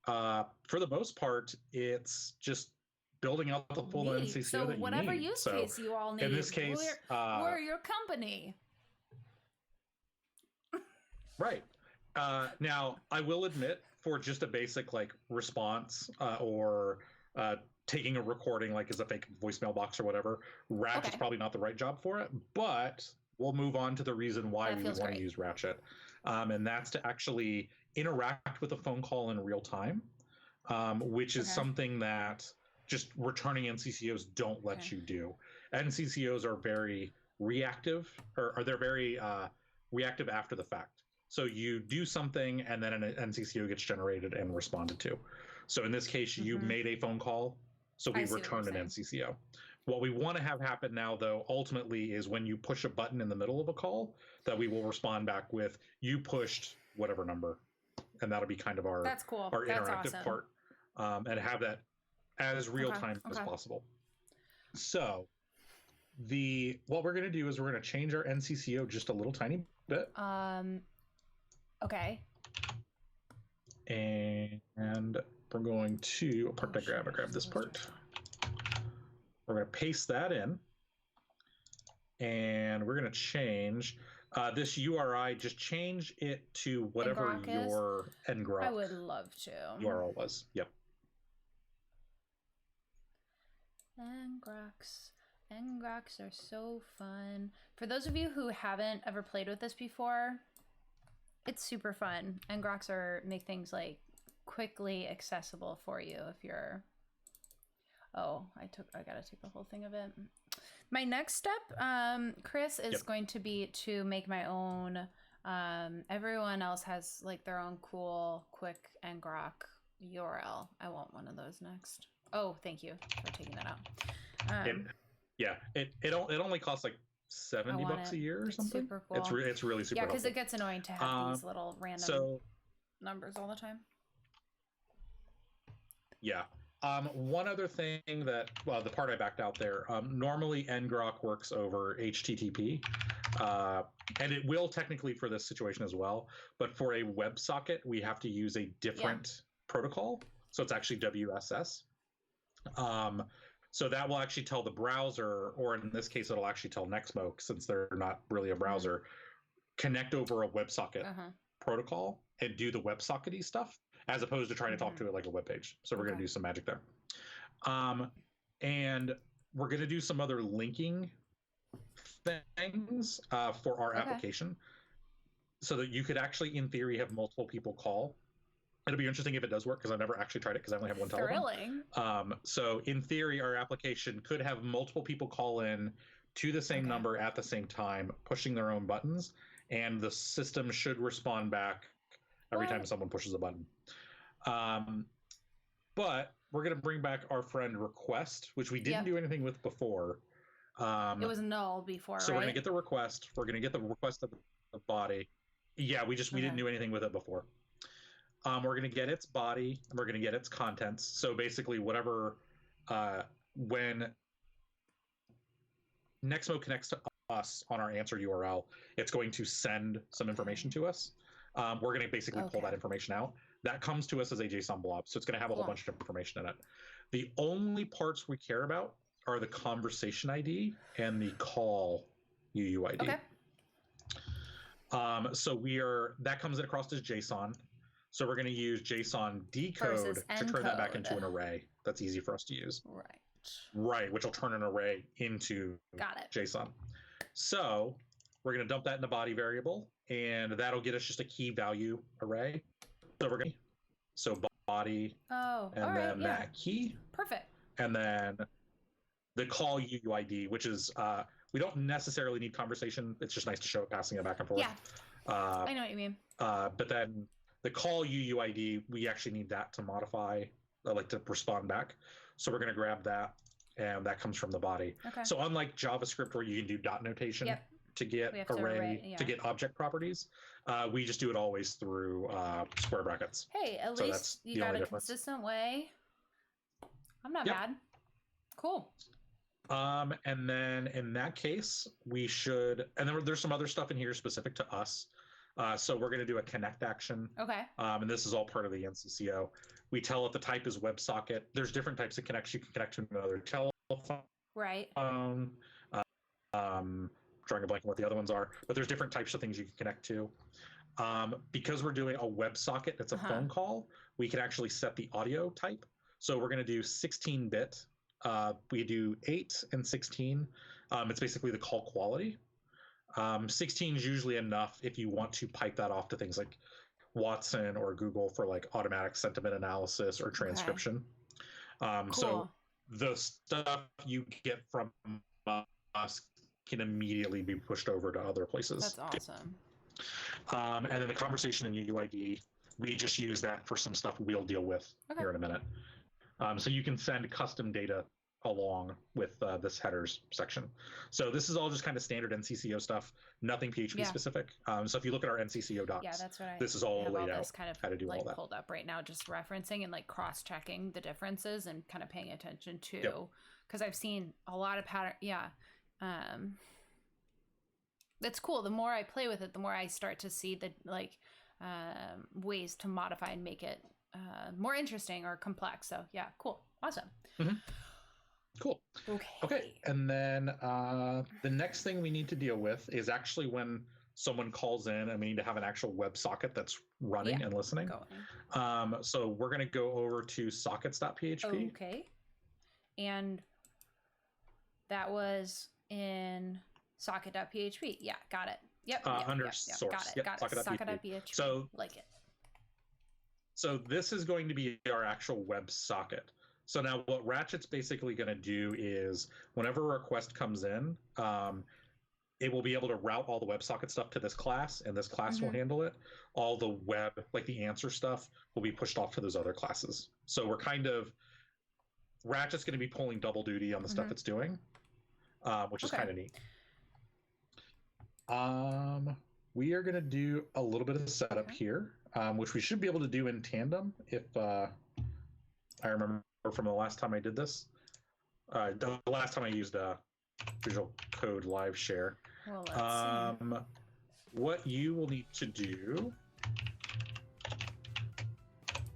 for the most part, it's just building out the full NCCO so that you whatever need. Use case you all need. In this case, we're your company. Right. Now, I will admit, for just a basic response or taking a recording as a fake voicemail box or whatever, Ratchet's probably not the right job for it, but we'll move on to the reason why we would want to use Ratchet. And that's to actually interact with a phone call in real time, which is something that just returning NCCOs don't let you do. NCCOs are very reactive, or they're very reactive after the fact. So you do something and then an NCCO gets generated and responded to. So in this case, you made a phone call, so we return an NCCO. What we want to have happen now, though, ultimately is when you push a button in the middle of a call, that we will respond back with, you pushed whatever number. And that'll be kind of our, our interactive part, and have that as real time as possible. So what we're going to do is we're going to change our NCCO just a little tiny bit. Okay. And we're going to I grab this part. We're going to paste that in, and we're going to change this URI. Just change it to whatever your ngrok. I would love to. URL was. Yep. ngroks. ngroks are so fun. For those of you who haven't ever played with this before, it's super fun. Ngroks make things like quickly accessible for you if you're... Oh, I gotta take the whole thing of it. My next step, Chris, is going to be to make my own. Everyone else has like their own cool, quick ngrok URL. I want one of those next. Oh, thank you for taking that out. It only costs like $70 a year or something. Super cool. It's really super. Yeah, because it gets annoying to have these little random numbers all the time. Yeah. One other thing that, well, the part I backed out there, normally ngrok works over HTTP, and it will technically for this situation as well, but for a WebSocket, we have to use a different protocol. So it's actually WSS. So that will actually tell the browser, or in this case, it'll actually tell Nextmo, since they're not really a browser, connect over a WebSocket protocol and do the WebSocket-y stuff, as opposed to trying to talk to it like a web page. So we're going to do some magic there. And we're going to do some other linking things for our application, so that you could actually, in theory, have multiple people call. It'll be interesting if it does work, because I've never actually tried it because I only have one telephone. Thrilling. So in theory, our application could have multiple people call in to the same number at the same time, pushing their own buttons, and the system should respond back every time someone pushes a button. But we're going to bring back our friend request, which we didn't do anything with before. It was null before, so we're going to get the request. We're going to get the request of the body. Yeah, we didn't do anything with it before. We're going to get its body, and we're going to get its contents. So basically, whatever, when Nextmo connects to us on our answer URL, it's going to send some information to us. We're going to basically pull that information out. That comes to us as a JSON blob, so it's going to have a whole bunch of information in it. The only parts we care about are the conversation ID and the call UUID. Okay. So that comes across as JSON. So we're going to use JSON decode to turn that back into an array. That's easy for us to use. Right, which will turn an array into JSON. So we're going to dump that in the body variable, and that'll get us just a key value array. So we're going to body, and then that key. Perfect. And then the call UUID, which is we don't necessarily need conversation. It's just nice to show it passing it back and forth. Yeah, I know what you mean. But then the call UUID, we actually need that to modify, like to respond back. So we're going to grab that, and that comes from the body. Okay. So unlike JavaScript, where you can do dot notation to get to get object properties, we just do it always through square brackets. Hey, at least you got a consistent way. I'm not mad. Cool. And then in that case, we should, and then there's some other stuff in here specific to us. So we're going to do a connect action. Okay. And this is all part of the NCCO. We tell it the type is WebSocket. There's different types of connects. You can connect to another telephone. Right. Drawing a blank on what the other ones are, but there's different types of things you can connect to. Because we're doing a WebSocket that's a phone call, we can actually set the audio type. So we're going to do 16-bit. We do 8 and 16. It's basically the call quality. 16 is usually enough if you want to pipe that off to things like Watson or Google for like automatic sentiment analysis or transcription. Cool. So the stuff you get from us can immediately be pushed over to other places. That's awesome. And then the conversation in UUID, we just use that for some stuff we'll deal with here in a minute. So you can send custom data along with this headers section. So this is all just kind of standard NCCO stuff, nothing PHP specific. So if you look at our NCCO docs, that's what this is all laid out kind of how to do like all that. Pulled up right now, just referencing and like cross-checking the differences and kind of paying attention to, because I've seen a lot of pattern. That's cool. The more I play with it, the more I start to see the ways to modify and make it more interesting or complex. So yeah, cool. Awesome. Mm-hmm. Cool. Okay. And then the next thing we need to deal with is actually when someone calls in and we need to have an actual WebSocket that's running and listening. So we're going to go over to sockets.php. Okay. And That was in socket.php. Yeah, got it. Yep. Under source. Got it. Yep, Got it. Socket.php. So like it. So this is going to be our actual web socket. So now what Ratchet's basically going to do is whenever a request comes in, it will be able to route all the WebSocket stuff to this class, and this class will handle it. All the web, like the answer stuff, will be pushed off to those other classes. So we're kind of, Ratchet's going to be pulling double duty on the stuff it's doing, which is kind of neat. We are going to do a little bit of setup here, which we should be able to do in tandem if I remember from the last time I did this. The last time I used Visual Code Live Share. Well, let's see. What you will need to do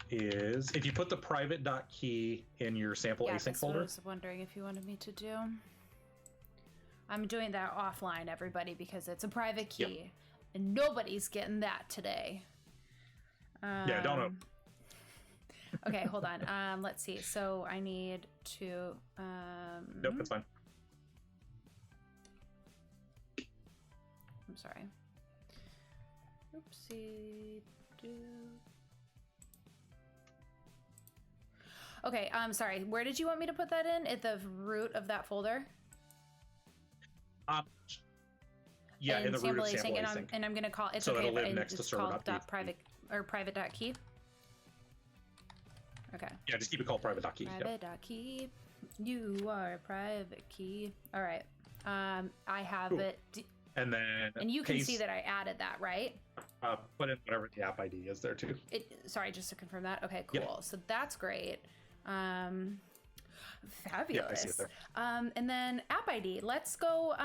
is, if you put the private.key in your sample async folder. I was wondering if you wanted me to do. I'm doing that offline, everybody, because it's a private key, and nobody's getting that today. Yeah, don't know. Okay, hold on. Let's see. So I need to. Nope, that's fine. I'm sorry. Oopsie. Okay, I'm sorry. Where did you want me to put that in? At the root of that folder? Yeah, in the root of sample async. And I'm going to call it. So okay it'll live next to private or private.key. Okay. Yeah, just keep it called private.key. Private.key. You are a private key. All right. I have it. And then. And you can see that I added that, right? Put in whatever the app ID is there too. Sorry, just to confirm that. Okay, cool. Yep. So that's great. Fabulous. Yeah, I see it there. And then app ID. Let's go.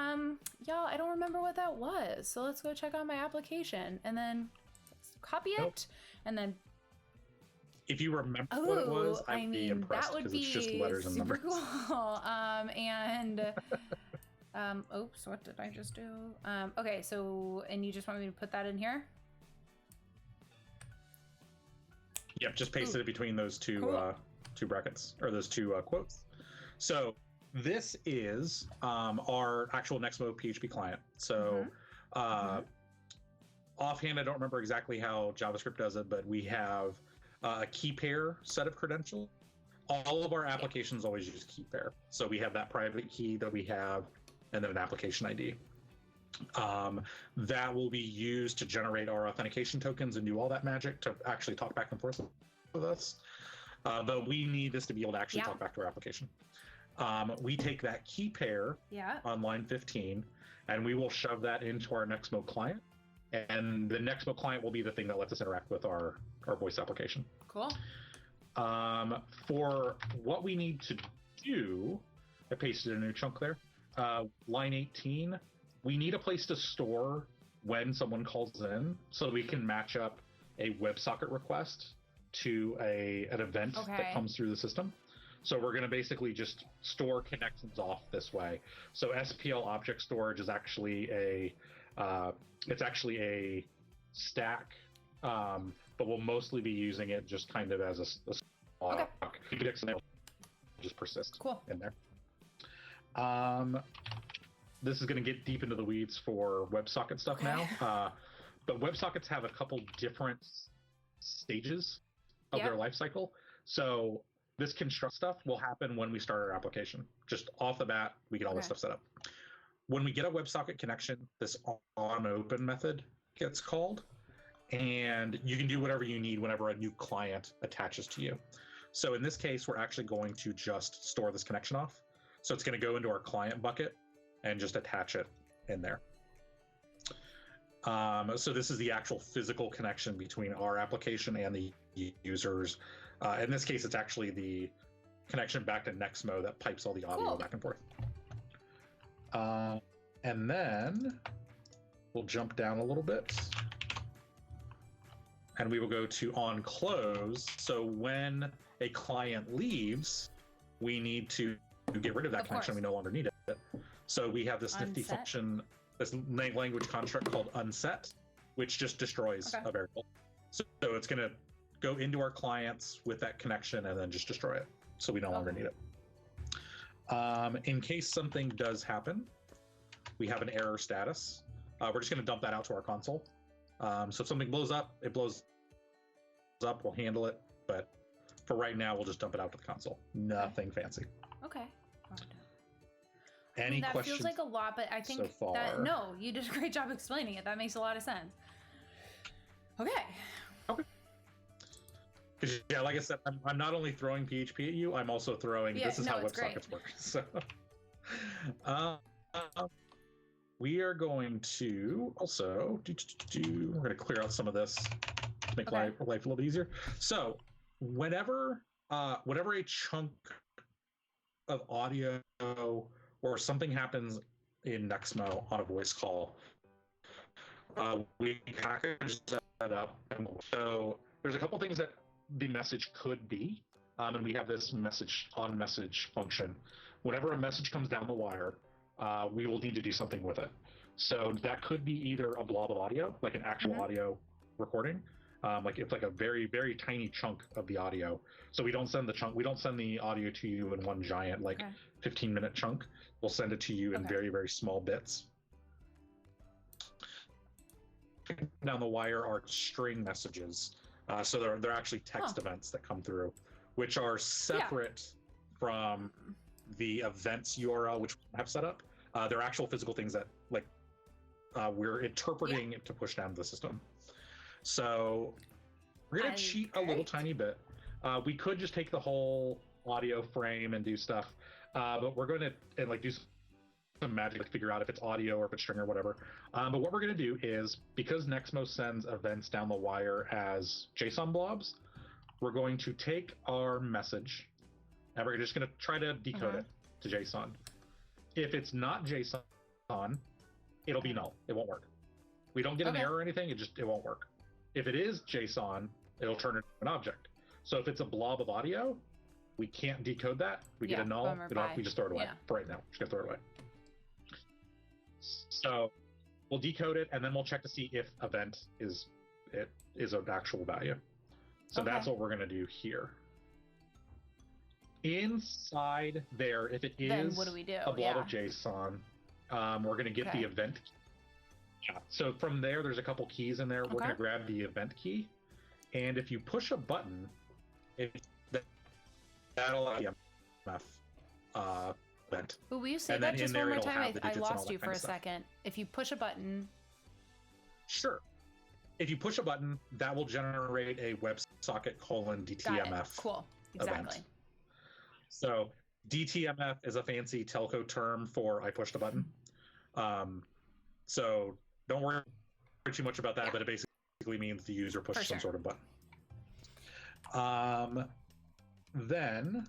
Y'all, I don't remember what that was. So let's go check out my application and then copy it and then. If you remember what it was, I'd be impressed because it's just letters and numbers. Cool. Oops, what did I just do? Okay, so, and you just want me to put that in here? Yep, just paste it between those two two brackets, or those two quotes. So this is our actual Nexmo PHP client. So offhand, I don't remember exactly how JavaScript does it, but we have a key pair set of credentials. All of our applications always use key pair. So we have that private key that we have, and then an application ID. That will be used to generate our authentication tokens and do all that magic to actually talk back and forth with us. But we need this to be able to actually talk back to our application. We take that key pair on line 15, and we will shove that into our Nexmo client. And the Nexmo client will be the thing that lets us interact with our voice application. Cool. For what we need to do, I pasted a new chunk there. Line 18, we need a place to store when someone calls in so we can match up a WebSocket request to an event that comes through the system. So we're going to basically just store connections off this way. So SPL object storage is actually a stack, but we'll mostly be using it just kind of as a just persist in there. This is going to get deep into the weeds for WebSocket stuff now, but WebSockets have a couple different stages of their life cycle. So this construct stuff will happen when we start our application. Just off the bat, we get all this stuff set up. When we get a WebSocket connection, this onOpen method gets called, and you can do whatever you need whenever a new client attaches to you. So in this case, we're actually going to just store this connection off. So it's going to go into our client bucket and just attach it in there. So this is the actual physical connection between our application and the users. In this case, it's actually the connection back to Nexmo that pipes all the audio back and forth. And then we'll jump down a little bit. And we will go to onClose. So when a client leaves, we need to get rid of that connection. We no longer need it. So we have this nifty function, this language construct called unset, which just destroys a variable. So it's going to go into our clients with that connection and then just destroy it. So we no longer need it. In case something does happen, we have an error status. We're just going to dump that out to our console. So if something blows up, it blows up. We'll handle it. But for right now, we'll just dump it out to the console. Nothing fancy. Okay. Any that questions? Feels like a lot, but I think so far? that no, you did a great job explaining it. That makes a lot of sense. Okay. Because yeah, like I said, I'm not only throwing PHP at you, I'm also throwing this is how WebSockets work. So we are going to also we're going to clear out some of this to make life a little easier. So whenever a chunk of audio or something happens in Nexmo on a voice call, we package that up. And so there's a couple things that the message could be, and we have this message function. Whenever a message comes down the wire, we will need to do something with it. So that could be either a blob of audio, like an actual audio recording, like it's like a very, very tiny chunk of the audio. So we don't send the audio to you in one giant 15-minute chunk. We'll send it to you in very, very small bits. Down the wire are string messages. So they're actually text events that come through, which are separate from the events URL which we have set up. They're actual physical things that we're interpreting to push down to the system. So we're going to cheat a little tiny bit. We could just take the whole audio frame and do stuff, but we're going to do some magic to figure out if it's audio or if it's string or whatever. But what we're going to do is, because Nexmo sends events down the wire as JSON blobs, we're going to take our message and we're just going to try to decode it to JSON. If it's not JSON, it'll be null. It won't work. We don't get an error or anything. It won't work. If it is JSON, it'll turn into an object. So if it's a blob of audio, we can't decode that. We get a null. We just throw it away for right now. Just gonna throw it away. So we'll decode it and then we'll check to see if event is an actual value. So that's what we're going to do here. Inside there, if it is then what do we do? a blob of JSON, we're going to get the event. So from there's a couple keys in there. We're going to grab the event key, and if you push a button, that'll have the MF event. But will you say that just one more time? I lost you for a second. If you push a button. Sure. If you push a button, that will generate a WebSocket:/DTMF. Cool. Exactly. Event. So DTMF is a fancy telco term for I pushed a button. So don't worry too much about that, but it basically means the user pushed some sort of button. Then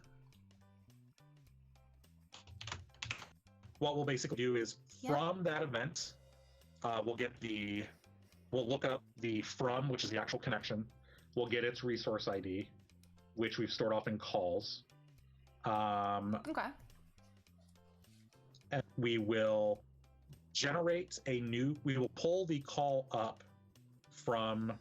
what we'll basically do is from that event, we'll look up the from, which is the actual connection. We'll get its resource ID, which we've stored off in calls. And we will generate we will pull the call up from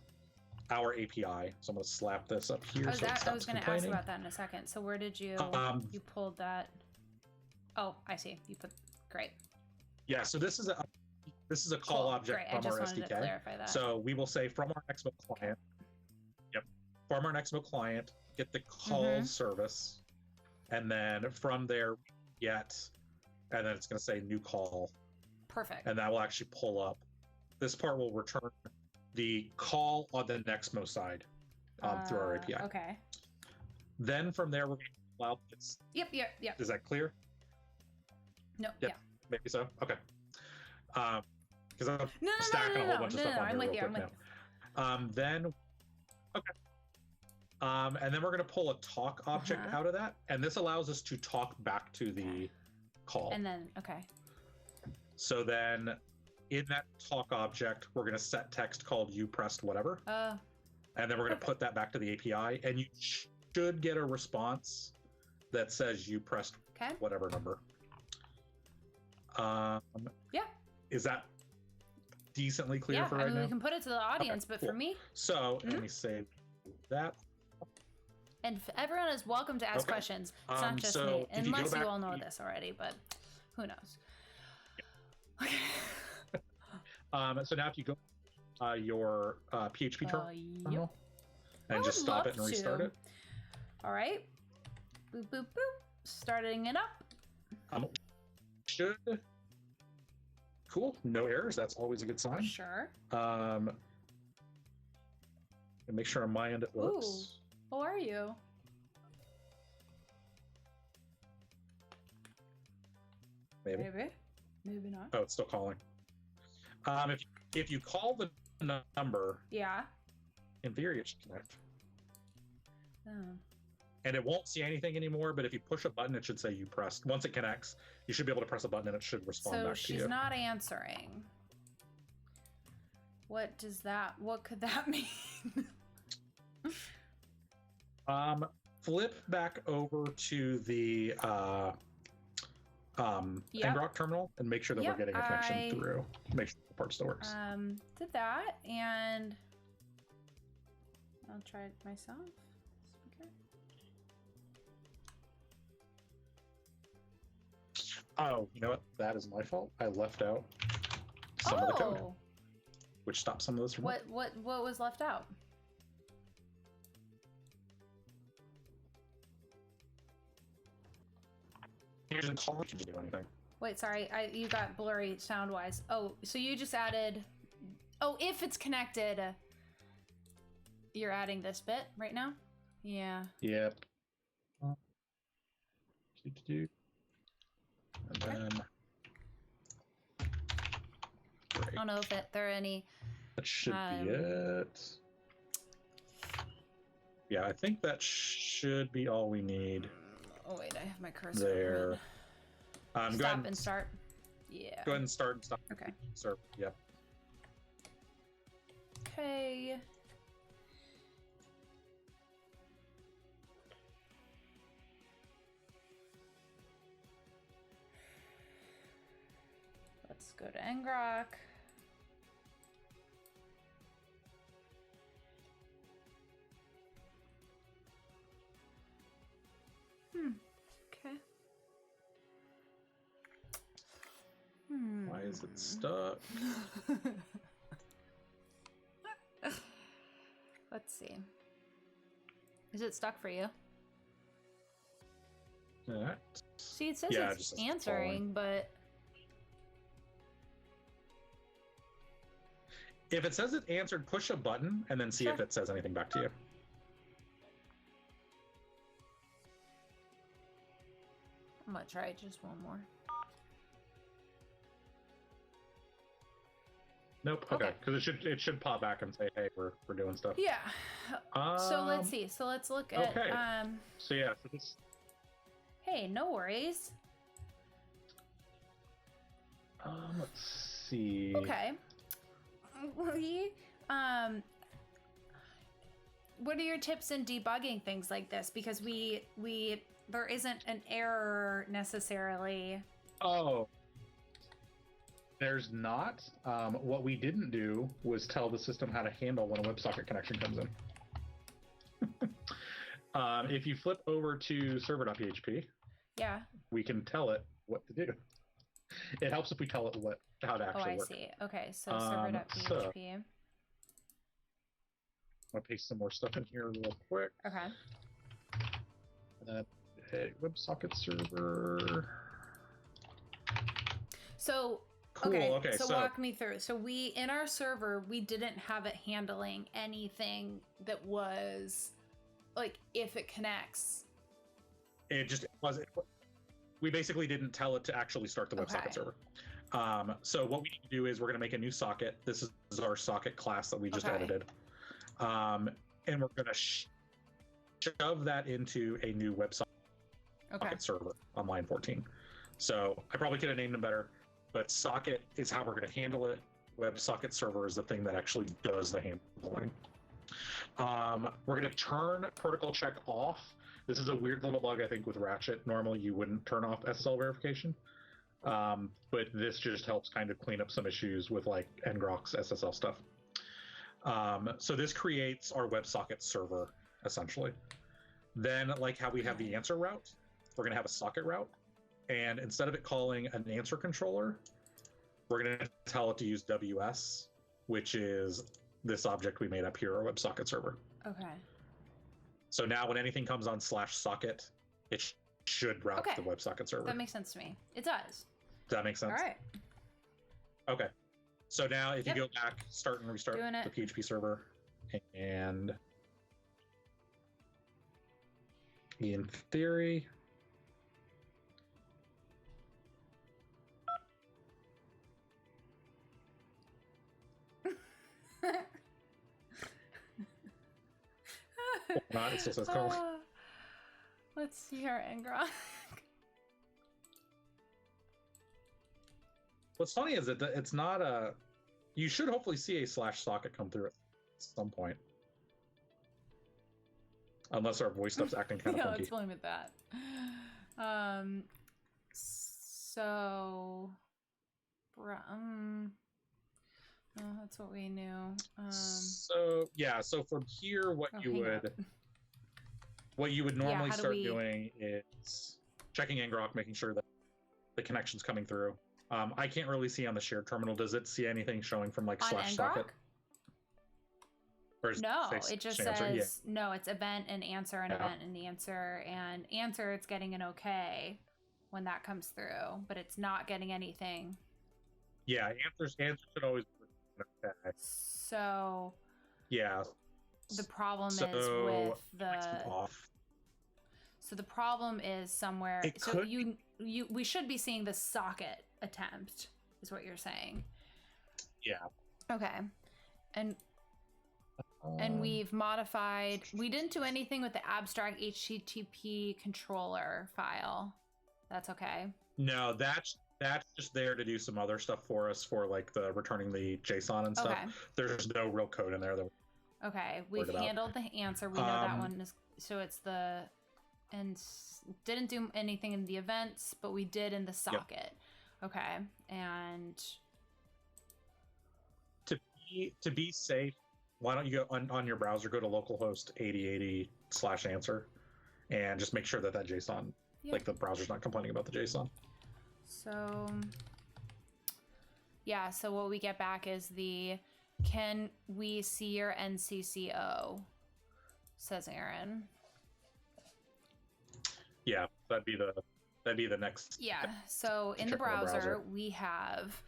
our API. So I'm going to slap this up here. I was going to ask about that in a second. So where did you pulled that? Oh, I see. You put, great. Yeah. So this is a call object from our SDK. So we will say from our Nexmo client. Yep. From our Nexmo client, get the call service. And then from there, and then it's going to say new call. Perfect. And that will actually pull up. This part will return the call on the Nexmo side through our API. Okay. Then from there, we're going to allow this. Yep. Is that clear? No. Yep. Yeah. Maybe so. Okay. Because I'm stacking a whole bunch of stuff on here real quick now. Then, okay. And then we're going to pull a talk object out of that. And this allows us to talk back to the call. And then, So then in that talk object, we're going to set text called you pressed whatever. And then we're going to put that back to the API. And you should get a response that says you pressed whatever number. Is that decently clear for right now? We can put it to the audience, but for me. So let me save that. And everyone is welcome to ask questions. It's not just so me, if you go unless back- you all know this already, but who knows? Okay. So now if you go your PHP terminal Yep. and just stop it and restart it. All right. Boop, boop, boop. Starting it up. Should. Cool. No errors. That's always a good sign. Sure. And make sure on my end it works. Ooh. How are you? Maybe. Maybe not. Oh, it's still calling. If you call the number, Yeah. in theory it should connect. Oh. And it won't see anything anymore, but if you push a button, it should say you pressed. Once it connects, you should be able to press a button and it should respond back to you. So she's not answering. What could that mean? Flip back over to the Ngrok terminal and make sure that we're getting a connection through. Make sure the part still works. Did that, and I'll try it myself. Speaker. Oh, you know what? That is my fault. I left out some of the code, which stops some of this from working. What was left out? Here's a call. Can you do anything? Wait, sorry, you got blurry sound-wise. Oh, so you just added... Oh, if it's connected, you're adding this bit right now? Yeah. Yep. And then... I don't know if there are any... That should be it. Yeah, I think that should be all we need. Oh wait, I have my cursor. There. Stop and start. Yeah. Go ahead and start and stop. Okay. Start. Yep. Okay. Let's go to Ngrok. Okay. Why is it stuck? Let's see. Is it stuck for you? Alright. See, it says it's just answering, but... If it says it answered, push a button and then see if it says anything back to you. I'm gonna try just one more. Nope. Okay. Because it should pop back and say, "Hey, we're doing stuff." Yeah. So let's see. So let's look at. Okay. So yeah. So this... Hey, no worries. Let's see. Okay. What are your tips in debugging things like this? Because there isn't an error necessarily. Oh. There's not. What we didn't do was tell the system how to handle when a WebSocket connection comes in. If you flip over to server.php, yeah, we can tell it what to do. It helps if we tell it how to actually work. Oh, I see. Okay, so server.php. So, I'm gonna paste some more stuff in here real quick. Okay. And then a WebSocket server. So cool. Okay. So walk me through. So in our server, we didn't have it handling anything that was like if it connects. It just wasn't. We basically didn't tell it to actually start the WebSocket server. So what we need to do is we're going to make a new socket. This is our socket class that we just edited. And we're going to shove that into a new WebSocket server on line 14. So I probably could have named them better, but socket is how we're going to handle it. WebSocket server is the thing that actually does the handling. We're going to turn protocol check off. This is a weird little bug, I think, with Ratchet. Normally, you wouldn't turn off SSL verification, but this just helps kind of clean up some issues with like Ngrok's SSL stuff. So this creates our WebSocket server, essentially. Then, like how we have the answer route, we're going to have a socket route. And instead of it calling an answer controller, we're going to tell it to use WS, which is this object we made up here, our WebSocket server. Okay. So now when anything comes on /socket, it should route to the WebSocket server. That makes sense to me. It does. Does that make sense? All right. Okay. So now if you go back, start and restart the PHP server, and in theory, not, it still says call. Let's see here, Engrok. What's funny is that it's not a. You should hopefully see a /socket come through at some point, unless our voice stuff's acting kind of funky. Let's blame it that. So, that's what we knew. So from here, what you would normally start doing is checking Ngrok, making sure that the connection's coming through. I can't really see on the shared terminal. Does it see anything showing from like /socket? No, it just says no. It's event and answer and event and answer and answer. It's getting an okay when that comes through, but it's not getting anything. Yeah, answer should always be okay. So yeah, the problem is with the off. So the problem is somewhere. We should be seeing the socket attempt, is what you're saying. Yeah. Okay. And we've modified. We didn't do anything with the abstract HTTP controller file. That's okay. No, that's just there to do some other stuff for us, for like the returning the JSON and stuff. Okay. There's no real code in there. Okay, we've handled the answer. We know that one is. So it's the. And didn't do anything in the events, but we did in the socket. Yep. Okay, and to be safe, why don't you go on your browser, go to localhost 8080/answer, and just make sure that JSON, like the browser's not complaining about the JSON. So yeah, so what we get back is can we see your NCCO? Says Aaron. Yeah, that'd be the next. Yeah. So in the browser, we have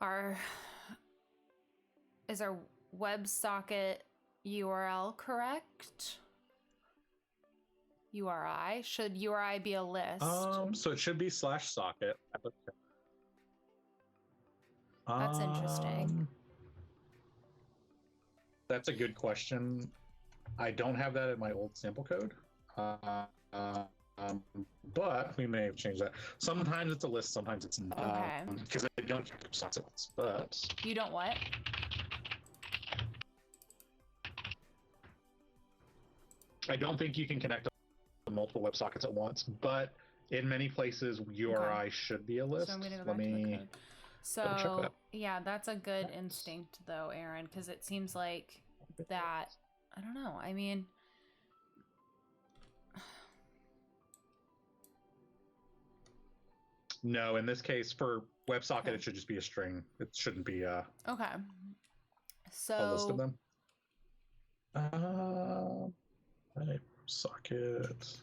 our WebSocket URL correct? URI? Should URI be a list? So it should be /socket. That's interesting. That's a good question. I don't have that in my old sample code, but we may have changed that. Sometimes it's a list, sometimes it's not. Okay. Because I don't keep WebSockets, but you don't what? I don't think you can connect multiple WebSockets at once, but in many places URI should be a list. So I'm gonna go back to the code. So yeah, that's a good instinct though, Aaron, because it seems like that. I don't know. I mean, no, in this case for WebSocket, it should just be a string. It shouldn't be okay. So a list of them. WebSocket.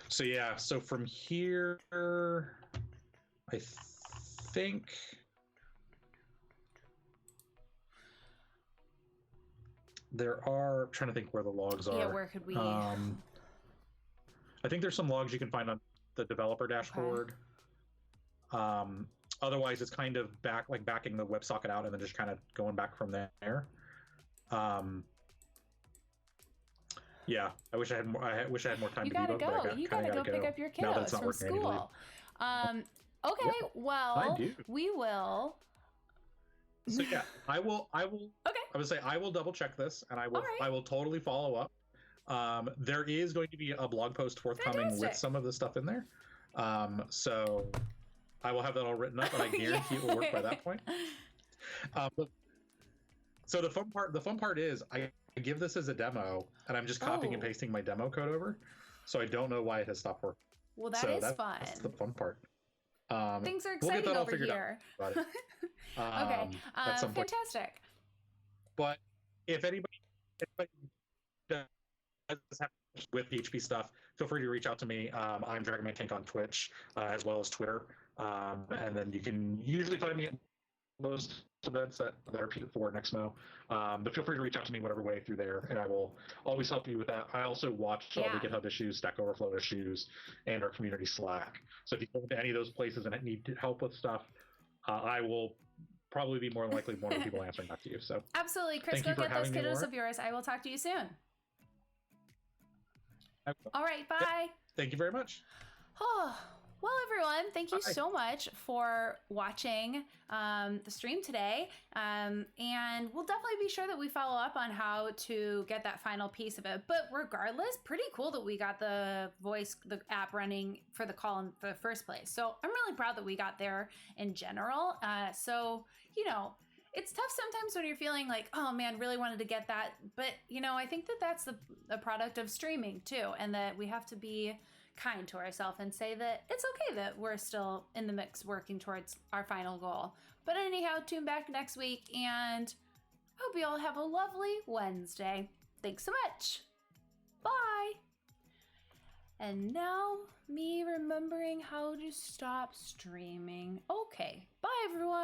So yeah, so from here, I think. There are. I'm trying to think where the logs are. Yeah, where could we? I think there's some logs you can find on the developer dashboard. Okay. Otherwise, it's kind of backing the WebSocket out and then just kind of going back from there. Yeah, I wish I had more. I wish I had more time to debug. You gotta go pick up your kiddos from school. Okay, well, I do. We will. So yeah, I will. Okay. I would say I will double check this, and I will. Right. I will totally follow up. There is going to be a blog post forthcoming with some of the stuff in there. So I will have that all written up, and I guarantee it will work by that point. So the fun part is I give this as a demo, and I'm just copying and pasting my demo code over. So I don't know why it has stopped working. Well, that's fun. That's the fun part. Things are exciting we'll get that over here. Out about it. Okay, at some point. Fantastic. But if anybody does have with PHP stuff, feel free to reach out to me. I'm Dragon Man Tank on Twitch as well as Twitter, and then you can usually find me at most events that are for Nexmo. But feel free to reach out to me whatever way through there, and I will always help you with that. I also watch all the GitHub issues, Stack Overflow issues, and our community Slack. So if you go into any of those places and need help with stuff, I will probably be more than likely one of the people answering that to you. So absolutely, Chris, go get those kiddos of yours. I will talk to you soon. All right, bye. Yep. Thank you very much. Oh, well, everyone, thank you so much for watching the stream today. And we'll definitely be sure that we follow up on how to get that final piece of it. But regardless, pretty cool that we got the app running for the call in the first place. So I'm really proud that we got there in general. So, you know, it's tough sometimes when you're feeling like, oh man, really wanted to get that. But, you know, I think that that's the product of streaming too. And that we have to be kind to ourselves and say that it's okay that we're still in the mix working towards our final goal. But anyhow, tune back next week and hope you all have a lovely Wednesday. Thanks so much. Bye. And now me remembering how to stop streaming. Okay. Bye everyone.